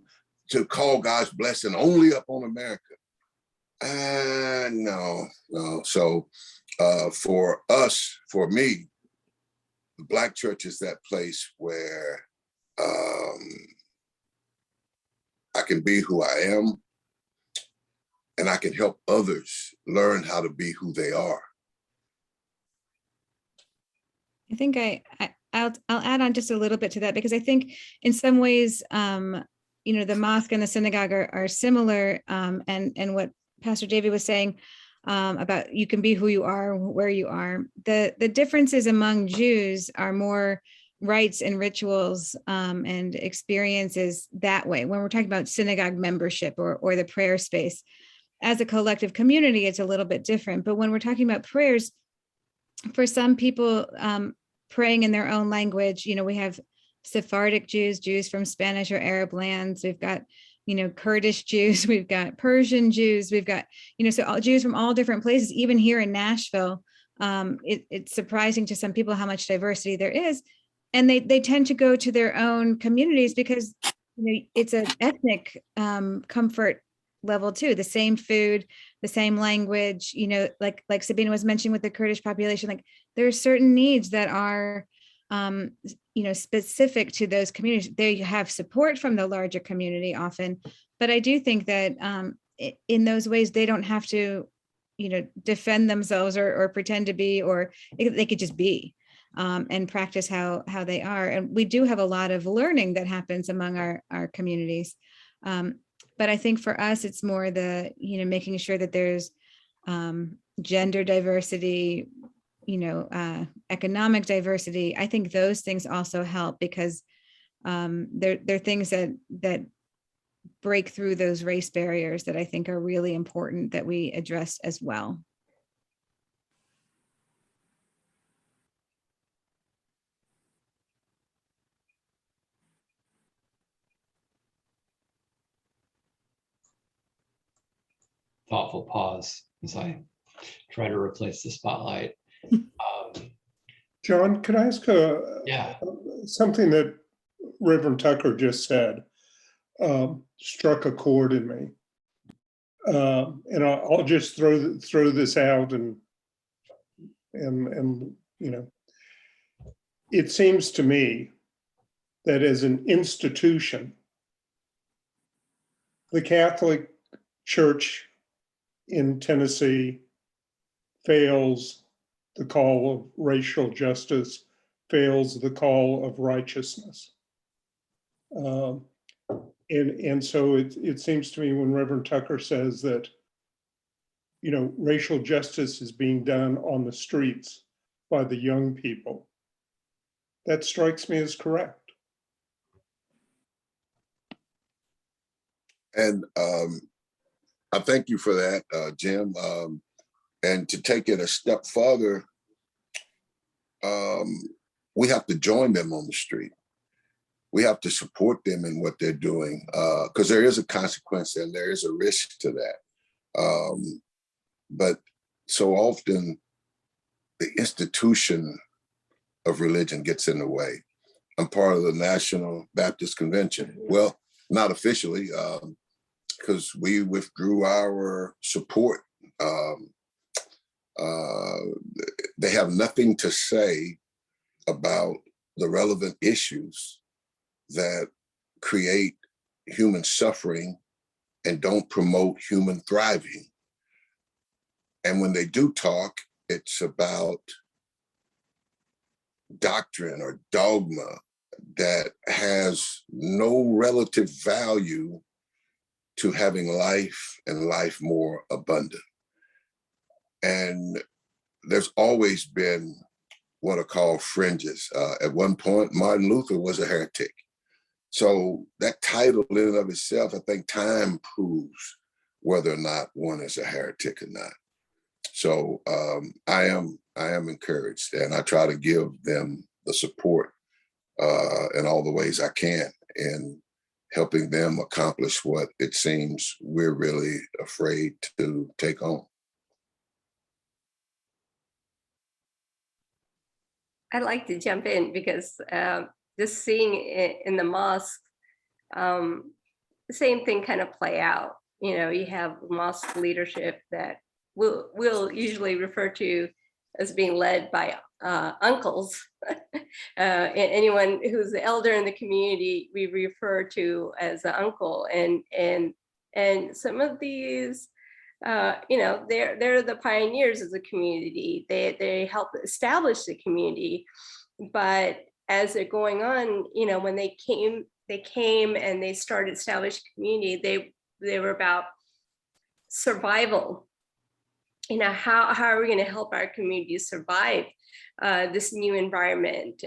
call God's blessing only upon America. No. So for us, for me, the Black church is that place where I can be who I am, and I can help others learn how to be who they are. I think I'll add on just a little bit to that, because I think in some ways, the mosque and the synagogue are similar, and what Pastor Davie was saying about you can be who you are, where you are. The differences among Jews are more rites and rituals and experiences that way. When we're talking about synagogue membership or the prayer space, as a collective community, it's a little bit different. But when we're talking about prayers, for some people praying in their own language, we have Sephardic Jews from Spanish or Arab lands. We've got, Kurdish Jews, we've got Persian Jews, we've got, so all Jews from all different places, even here in Nashville. It's surprising to some people how much diversity there is. And they tend to go to their own communities because it's an ethnic comfort level too. The same food, the same language, like Sabina was mentioning with the Kurdish population, like there are certain needs that are specific to those communities. They have support from the larger community often, but I do think that in those ways, they don't have to, defend themselves or pretend to be, or they could just be and practice how they are. And we do have a lot of learning that happens among our communities. But I think for us, it's more the, making sure that there's gender diversity, economic diversity. I think those things also help because they're things that break through those race barriers that I think are really important that we address as well. Thoughtful pause as I try to replace the spotlight. John, could I ask something that Reverend Tucker just said struck a chord in me, and I'll just throw this out and it seems to me that as an institution, the Catholic Church in Tennessee fails the call of racial justice, fails the call of righteousness. And so it seems to me when Reverend Tucker says that, racial justice is being done on the streets by the young people, that strikes me as correct. And I thank you for that, Jim. And to take it a step further, we have to join them on the street. We have to support them in what they're doing, because there is a consequence and there is a risk to that. But so often the institution of religion gets in the way. I'm part of the National Baptist Convention. Well, not officially, because we withdrew our support. They have nothing to say about the relevant issues that create human suffering and don't promote human thriving. And when they do talk, it's about doctrine or dogma that has no relative value to having life and life more abundant. And there's always been what are called fringes. At one point, Martin Luther was a heretic. So that title in and of itself, I think time proves whether or not one is a heretic or not. So I am encouraged, and I try to give them the support in all the ways I can in helping them accomplish what it seems we're really afraid to take on. I'd like to jump in because just seeing it in the mosque, the same thing kind of play out. You have mosque leadership that we'll usually refer to as being led by uncles. Anyone who's the elder in the community, we refer to as an uncle. And some of these, they're the pioneers of the community. They help establish the community. But as they're going on, when they came and they started establishing community, they were about survival. How are we going to help our community survive this new environment?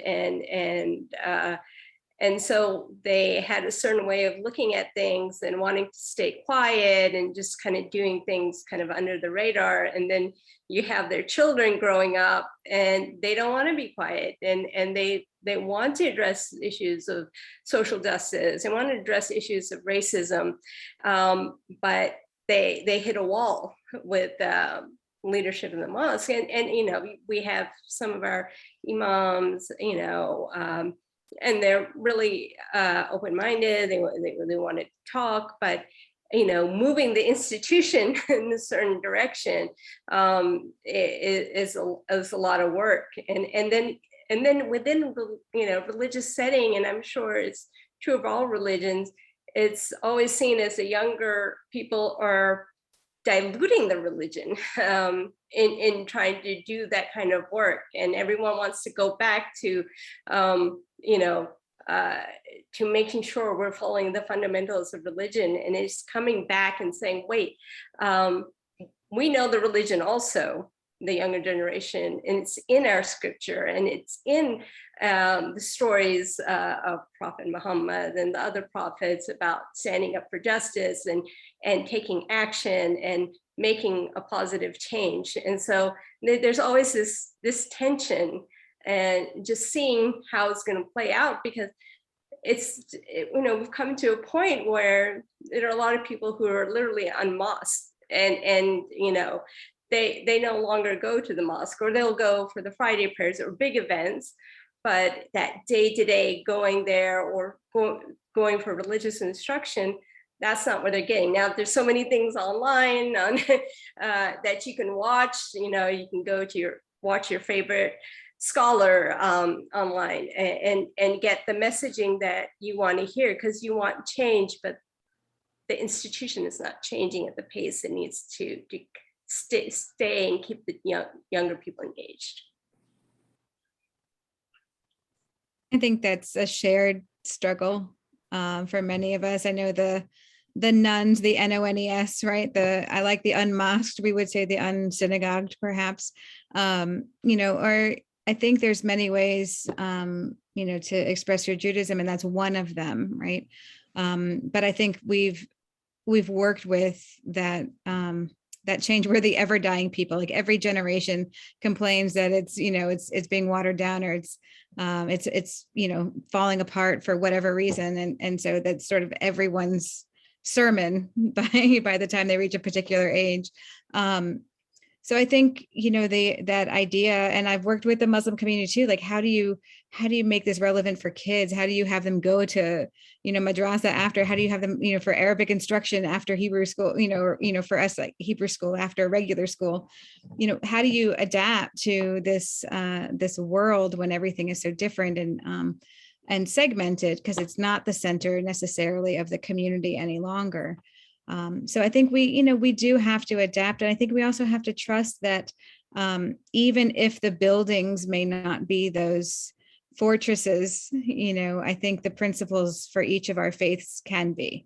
And so they had a certain way of looking at things and wanting to stay quiet and just kind of doing things kind of under the radar. And then you have their children growing up and they don't want to be quiet, and they want to address issues of social justice. They want to address issues of racism, but they hit a wall with leadership in the mosque. And we have some of our imams, and they're really open-minded. They want to talk, but moving the institution in a certain direction is a lot of work. And then and then within the, religious setting, and I'm sure it's true of all religions, it's always seen as the younger people are diluting the religion in trying to do that kind of work. And everyone wants to go back to, to making sure we're following the fundamentals of religion. And it's coming back and saying, wait, we know the religion also, the younger generation, and it's in our scripture, and it's in the stories of Prophet Muhammad and the other prophets about standing up for justice and taking action and making a positive change. And so there's always this tension, and just seeing how it's going to play out, because we've come to a point where there are a lot of people who are literally unmosqued, and they no longer go to the mosque, or they'll go for the Friday prayers or big events, but that day-to-day going there or going for religious instruction, that's not what they're getting. Now, there's so many things online that you can watch. You can go to watch your favorite scholar online and get the messaging that you want to hear, because you want change, but the institution is not changing at the pace it needs to stay and keep the younger people engaged. I think that's a shared struggle for many of us. I know the nuns, the NONES, right? I like the unmosqued, we would say the unsynagogued, perhaps. Or I think there's many ways, to express your Judaism, and that's one of them, right? But I think we've worked with that change. We're the ever dying people. Like every generation complains that it's being watered down, or it's falling apart for whatever reason, and so that's sort of everyone's sermon by the time they reach a particular age. So I think that idea, and I've worked with the Muslim community too. Like, how do you make this relevant for kids? How do you have them go to madrasa after? How do you have them for Arabic instruction after Hebrew school? Or for us, like Hebrew school after regular school. How do you adapt to this world when everything is so different and segmented, because it's not the center necessarily of the community any longer. So I think we do have to adapt. And I think we also have to trust that even if the buildings may not be those fortresses, I think the principles for each of our faiths can be,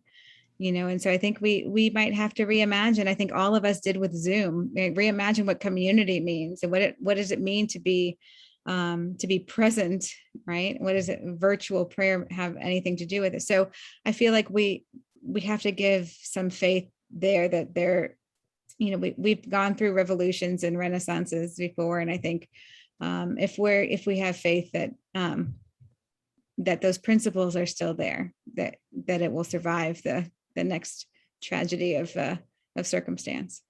and so I think we might have to reimagine. I think all of us did with Zoom, reimagine what community means, and what does it mean to be present, right? What does virtual prayer have anything to do with it? So I feel like we have to give some faith there that we've gone through revolutions and renaissances before. And I think if we have faith that those principles are still there, that it will survive the next tragedy of circumstance.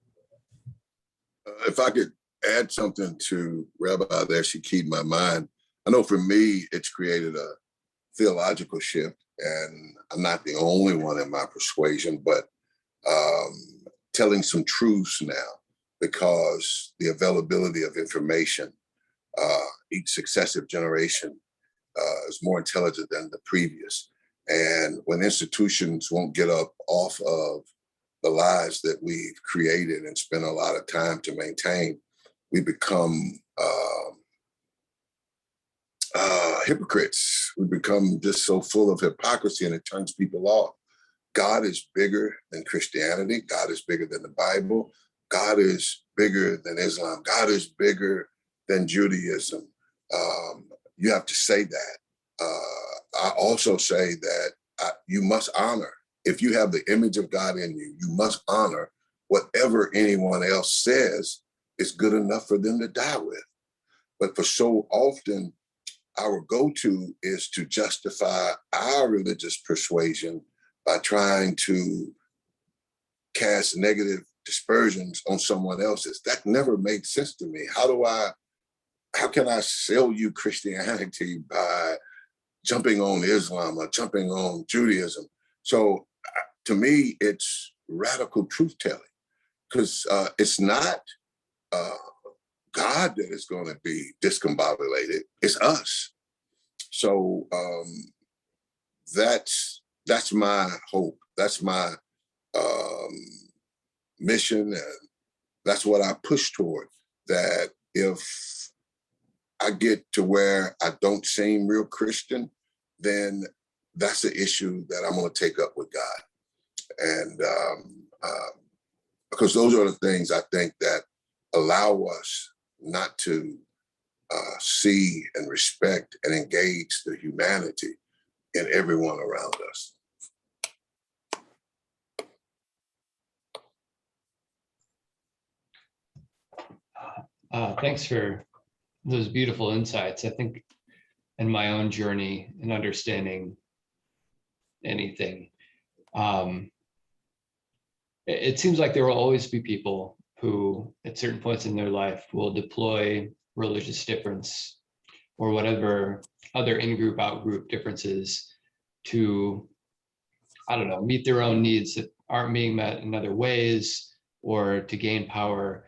If I could add something to Rabbi there, she keyed my mind. I know for me, it's created a theological shift, and I'm not the only one in my persuasion, but telling some truths now, because the availability of information, each successive generation is more intelligent than the previous. And when institutions won't get up off of the lies that we've created and spent a lot of time to maintain, we become hypocrites. We become just so full of hypocrisy, and it turns people off. God is bigger than Christianity. God is bigger than the Bible. God is bigger than Islam. God is bigger than Judaism. You have to say that. I also say that you must honor. If you have the image of God in you, you must honor whatever anyone else says is good enough for them to die with. But for so often, our go-to is to justify our religious persuasion by trying to cast negative dispersions on someone else's. That never made sense to me. How can I sell you Christianity by jumping on Islam or jumping on Judaism? So to me, it's radical truth-telling, because it's not God God that is going to be discombobulated. It's us. So that's my hope. That's my mission, and that's what I push toward. That if I get to where I don't seem real Christian, then that's the issue that I'm going to take up with God. And because those are the things I think that allow us not to see and respect and engage the humanity in everyone around us. Thanks for those beautiful insights. I think in my own journey in understanding anything, it seems like there will always be people who at certain points in their life will deploy religious difference or whatever other in-group, out-group differences to, I don't know, meet their own needs that aren't being met in other ways or to gain power.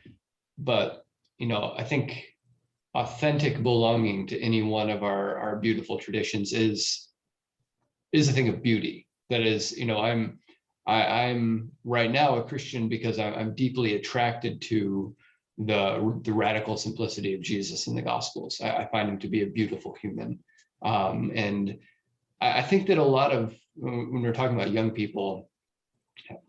But, I think authentic belonging to any one of our beautiful traditions is a thing of beauty. That is, I'm right now a Christian because I'm deeply attracted to the radical simplicity of Jesus in the Gospels. I find him to be a beautiful human. And I think that a lot of, when we're talking about young people,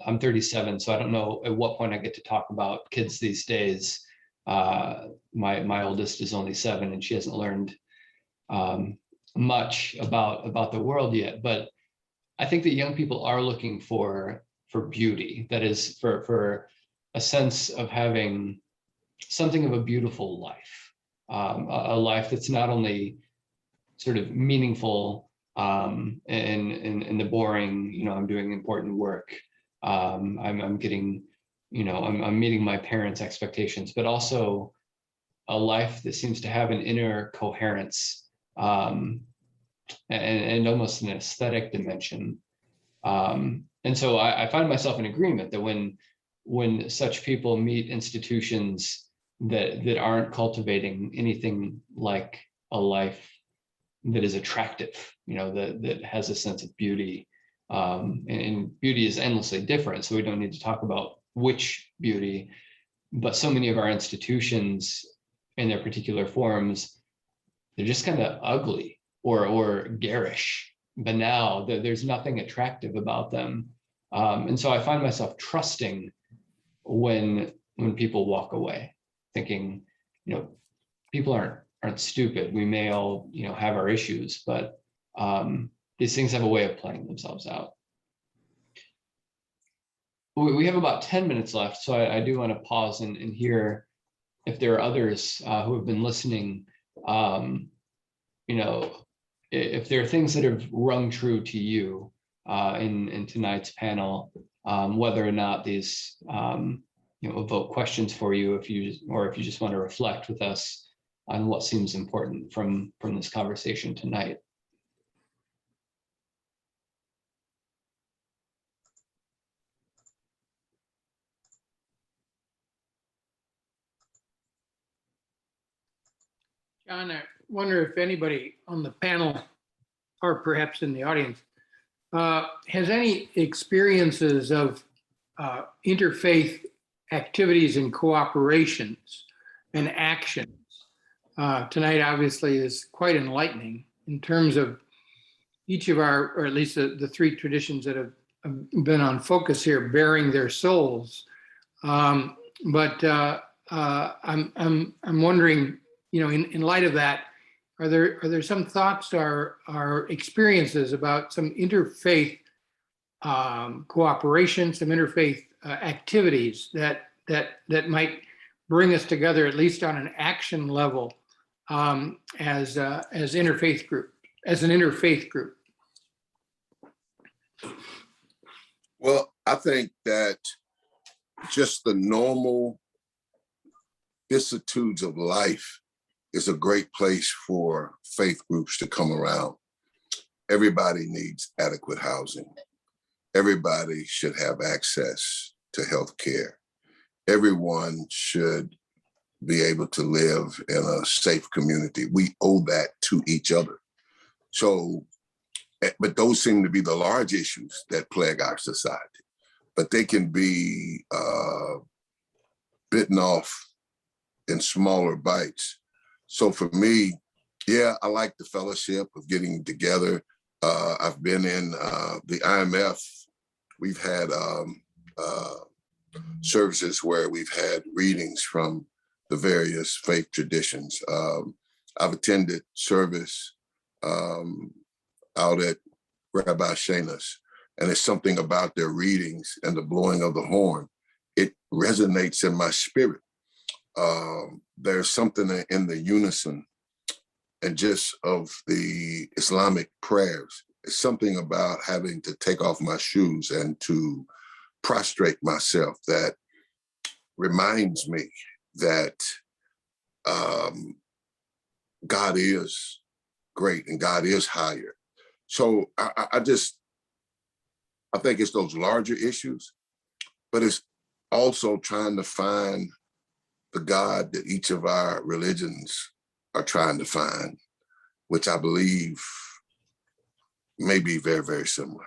I'm 37, so I don't know at what point I get to talk about kids these days. My oldest is only 7 and she hasn't learned much about the world yet, but I think that young people are looking for beauty. That is for a sense of having something of a beautiful life, a life that's not only sort of meaningful in the boring, I'm doing important work. I'm getting, I'm meeting my parents' expectations, but also a life that seems to have an inner coherence and almost an aesthetic dimension. And so I find myself in agreement that when such people meet institutions that aren't cultivating anything like a life that is attractive, that has a sense of beauty, and beauty is endlessly different. So we don't need to talk about which beauty, but so many of our institutions in their particular forms, they're just kind of ugly or garish, banal. There's nothing attractive about them. And so I find myself trusting when people walk away, thinking, people aren't stupid. We may all, have our issues, but these things have a way of playing themselves out. We have about 10 minutes left, so I do want to pause and hear if there are others who have been listening, if there are things that have rung true to you in tonight's panel, whether or not these evoke questions for you, if you just want to reflect with us on what seems important from this conversation tonight. John, I wonder if anybody on the panel or perhaps in the audience has any experiences of interfaith activities and cooperations and actions. Tonight obviously is quite enlightening in terms of each of our, or at least the 3 traditions that have been on focus here, bearing their souls. But I'm wondering, in light of that, are there some thoughts or experiences about some interfaith cooperation, some interfaith activities that might bring us together, at least on an action level, as an interfaith group? Well, I think that just the normal vicissitudes of life is a great place for faith groups to come around. Everybody needs adequate housing. Everybody should have access to health care. Everyone should be able to live in a safe community. We owe that to each other. So, but those seem to be the large issues that plague our society. But they can be bitten off in smaller bites. So for me, yeah, I like the fellowship of getting together. I've been in the IMF. We've had services where we've had readings from the various faith traditions. I've attended service out at Rabbi Shayna's, and it's something about their readings and the blowing of the horn. It resonates in my spirit. There's something in the unison and just of the Islamic prayers. It's something about having to take off my shoes and to prostrate myself that reminds me that God is great and God is higher. So I think it's those larger issues, but it's also trying to find the God that each of our religions are trying to find, which I believe may be very, very similar.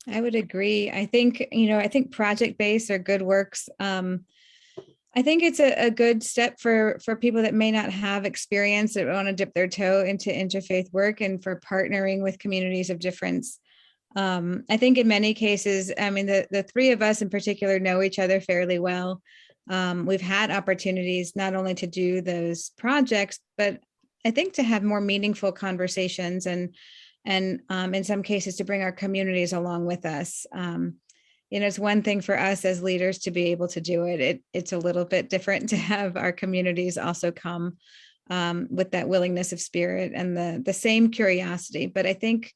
I would agree. I think, I think project-based or good works. I think it's a good step for people that may not have experience, that want to dip their toe into interfaith work, and for partnering with communities of difference. I think in many cases, I mean, the three of us in particular know each other fairly well. We've had opportunities not only to do those projects, but I think to have more meaningful conversations and in some cases to bring our communities along with us. It's one thing for us as leaders to be able to do it. It's a little bit different to have our communities also come with that willingness of spirit and the same curiosity. But I think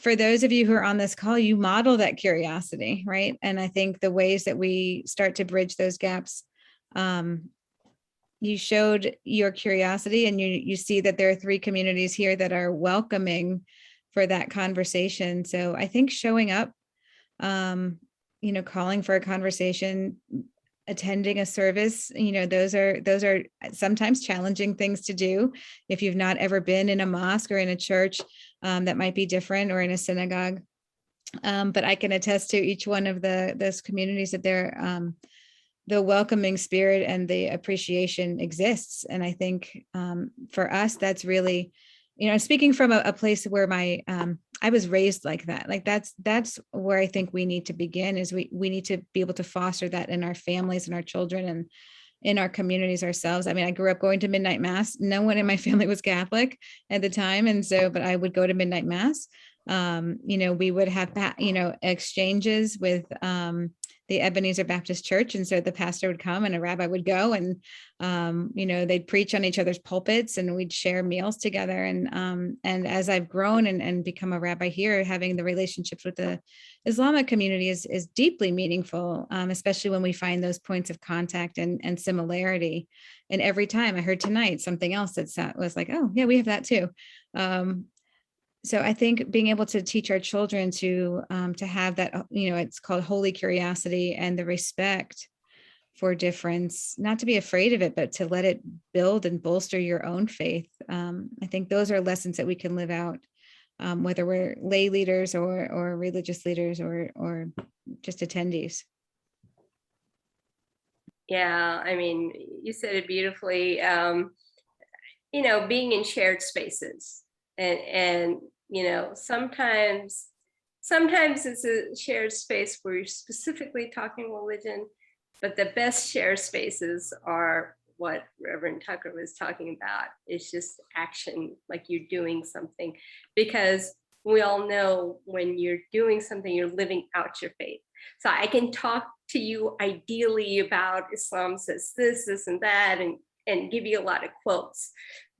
for those of you who are on this call, you model that curiosity, right? And I think the ways that we start to bridge those gaps, you showed your curiosity, and you see that there are three communities here that are welcoming for that conversation. So I think showing up, calling for a conversation, attending a service, those are sometimes challenging things to do. If you've not ever been in a mosque or in a church, that might be different, or in a synagogue. But I can attest to each one of those communities that the welcoming spirit and the appreciation exists. And I think for us, that's really, speaking from a place where I was raised like that, like that's where I think we need to begin, is we need to be able to foster that in our families and our children and in our communities ourselves. I mean, I grew up going to midnight mass. No one in my family was Catholic at the time. And so, but I would go to midnight mass. We would have, exchanges with the Ebenezer Baptist Church. And so the pastor would come and a rabbi would go, and, they'd preach on each other's pulpits, and we'd share meals together. And as I've grown and become a rabbi here, having the relationships with the Islamic community is deeply meaningful, especially when we find those points of contact and similarity. And every time I heard tonight something else that was like, oh yeah, we have that too. So I think being able to teach our children to have that, it's called holy curiosity, and the respect for difference, not to be afraid of it, but to let it build and bolster your own faith. I think those are lessons that we can live out, whether we're lay leaders or religious leaders or just attendees. Yeah, I mean, you said it beautifully. Being in shared spaces, and sometimes it's a shared space where you're specifically talking religion, but the best shared spaces are what Reverend Tucker was talking about. It's just action, like you're doing something, because we all know when you're doing something, you're living out your faith. So I can talk to you ideally about Islam says this, and that, and give you a lot of quotes.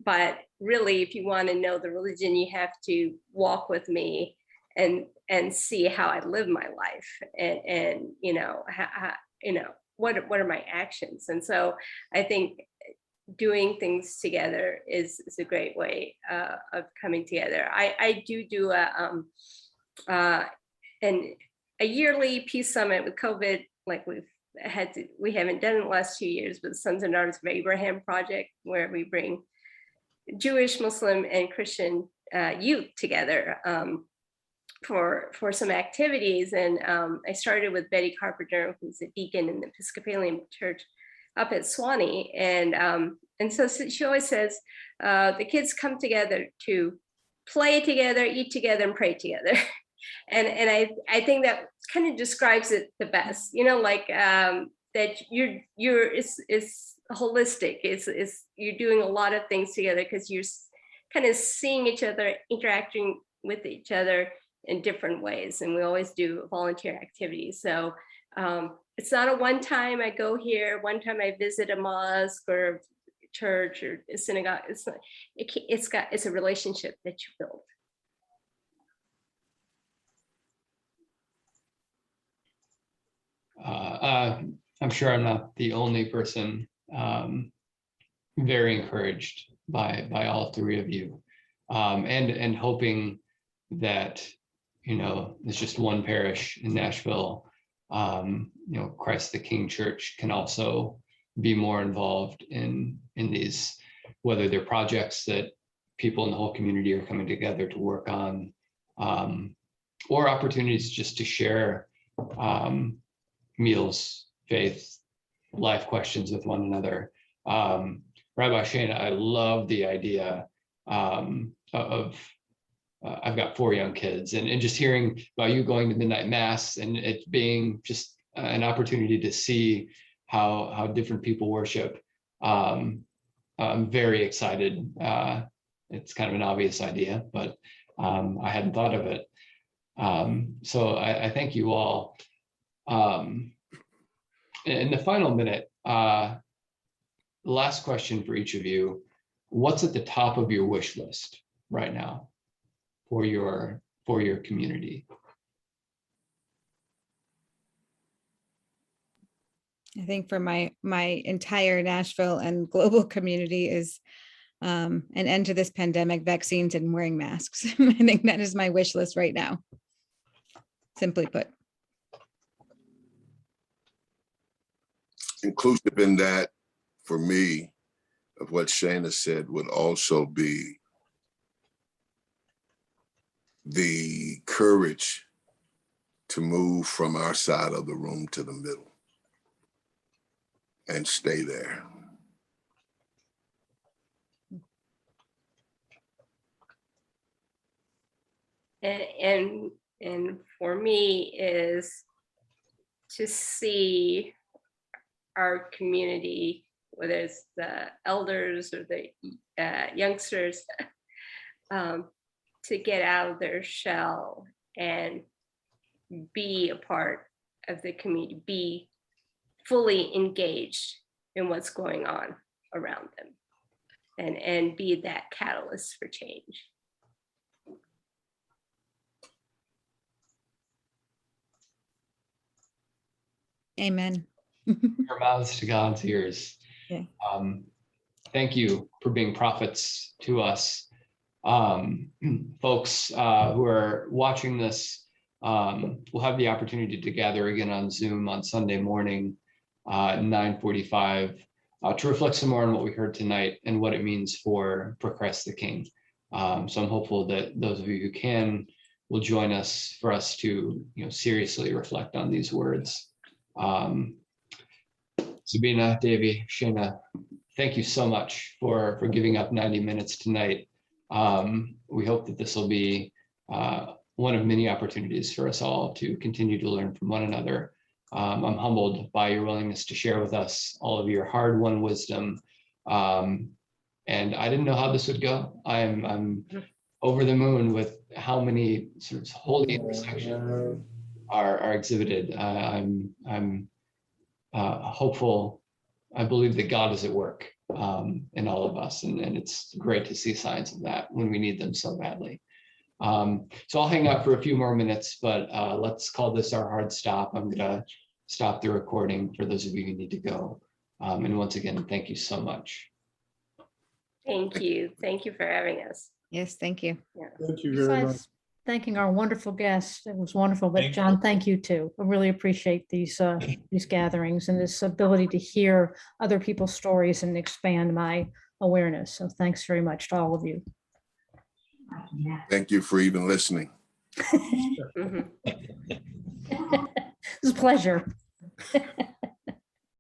But really, if you want to know the religion, you have to walk with me and see how I live my life, and what are my actions. And so I think doing things together is a great way of coming together. I do a yearly peace summit. With COVID, like we haven't done in the last 2 years, but the Sons and Daughters of Abraham project, where we bring Jewish, Muslim, and Christian youth together for some activities. And I started with Betty Carpenter, who's a deacon in the Episcopalian Church up at Swanee. And so she always says, the kids come together to play together, eat together, and pray together. And I think that kind of describes it the best, like that it's holistic. It's you're doing a lot of things together because you're kind of seeing each other, interacting with each other in different ways. And we always do volunteer activities. So it's not a one time I go here, one time I visit a mosque or church or a synagogue. It's a relationship that you build. I'm sure I'm not the only person very encouraged by all three of you, and hoping that, there's just one parish in Nashville, Christ the King Church can also be more involved in these, whether they're projects that people in the whole community are coming together to work on, or opportunities just to share meals, faith, life questions with one another. Rabbi Shayna, I love the idea of I've got 4 young kids, and just hearing about you going to midnight mass and it being just an opportunity to see how different people worship. I'm very excited. It's kind of an obvious idea, but I hadn't thought of it. So I thank you all. In the final minute, the last question for each of you: what's at the top of your wish list right now for your community? I think for my entire Nashville and global community is an end to this pandemic, vaccines, and wearing masks. I think that is my wish list right now, simply put. Inclusive in that, for me, of what Shayna said, would also be the courage to move from our side of the room to the middle and stay there. And for me is to see our community, whether it's the elders or the youngsters, to get out of their shell and be a part of the community, be fully engaged in what's going on around them, and be that catalyst for change. Amen. Your mouths to God's ears. Yeah. Thank you for being prophets to us. Folks who are watching this will have the opportunity to gather again on Zoom on Sunday morning at 9:45 to reflect some more on what we heard tonight and what it means for Christ the King. So I'm hopeful that those of you who can will join us for us to seriously reflect on these words. Sabina, Davie, Shayna, thank you so much for giving up 90 minutes tonight. We hope that this will be one of many opportunities for us all to continue to learn from one another. I'm humbled by your willingness to share with us all of your hard-won wisdom. And I didn't know how this would go. I'm over the moon with how many sort of holy intersections are exhibited. I'm hopeful. I believe that God is at work in all of us, and it's great to see signs of that when we need them so badly. So I'll hang out for a few more minutes, but let's call this our hard stop. I'm gonna stop the recording for those of you who need to go. And once again, thank you so much. Thank you. Thank you for having us. Yes, thank you. Yeah. Thank you very much. thanking our wonderful guests. It was wonderful, but John, thank you too. I really appreciate these gatherings and this ability to hear other people's stories and expand my awareness. So thanks very much to all of you. Thank you for even listening. Mhm. It was a pleasure.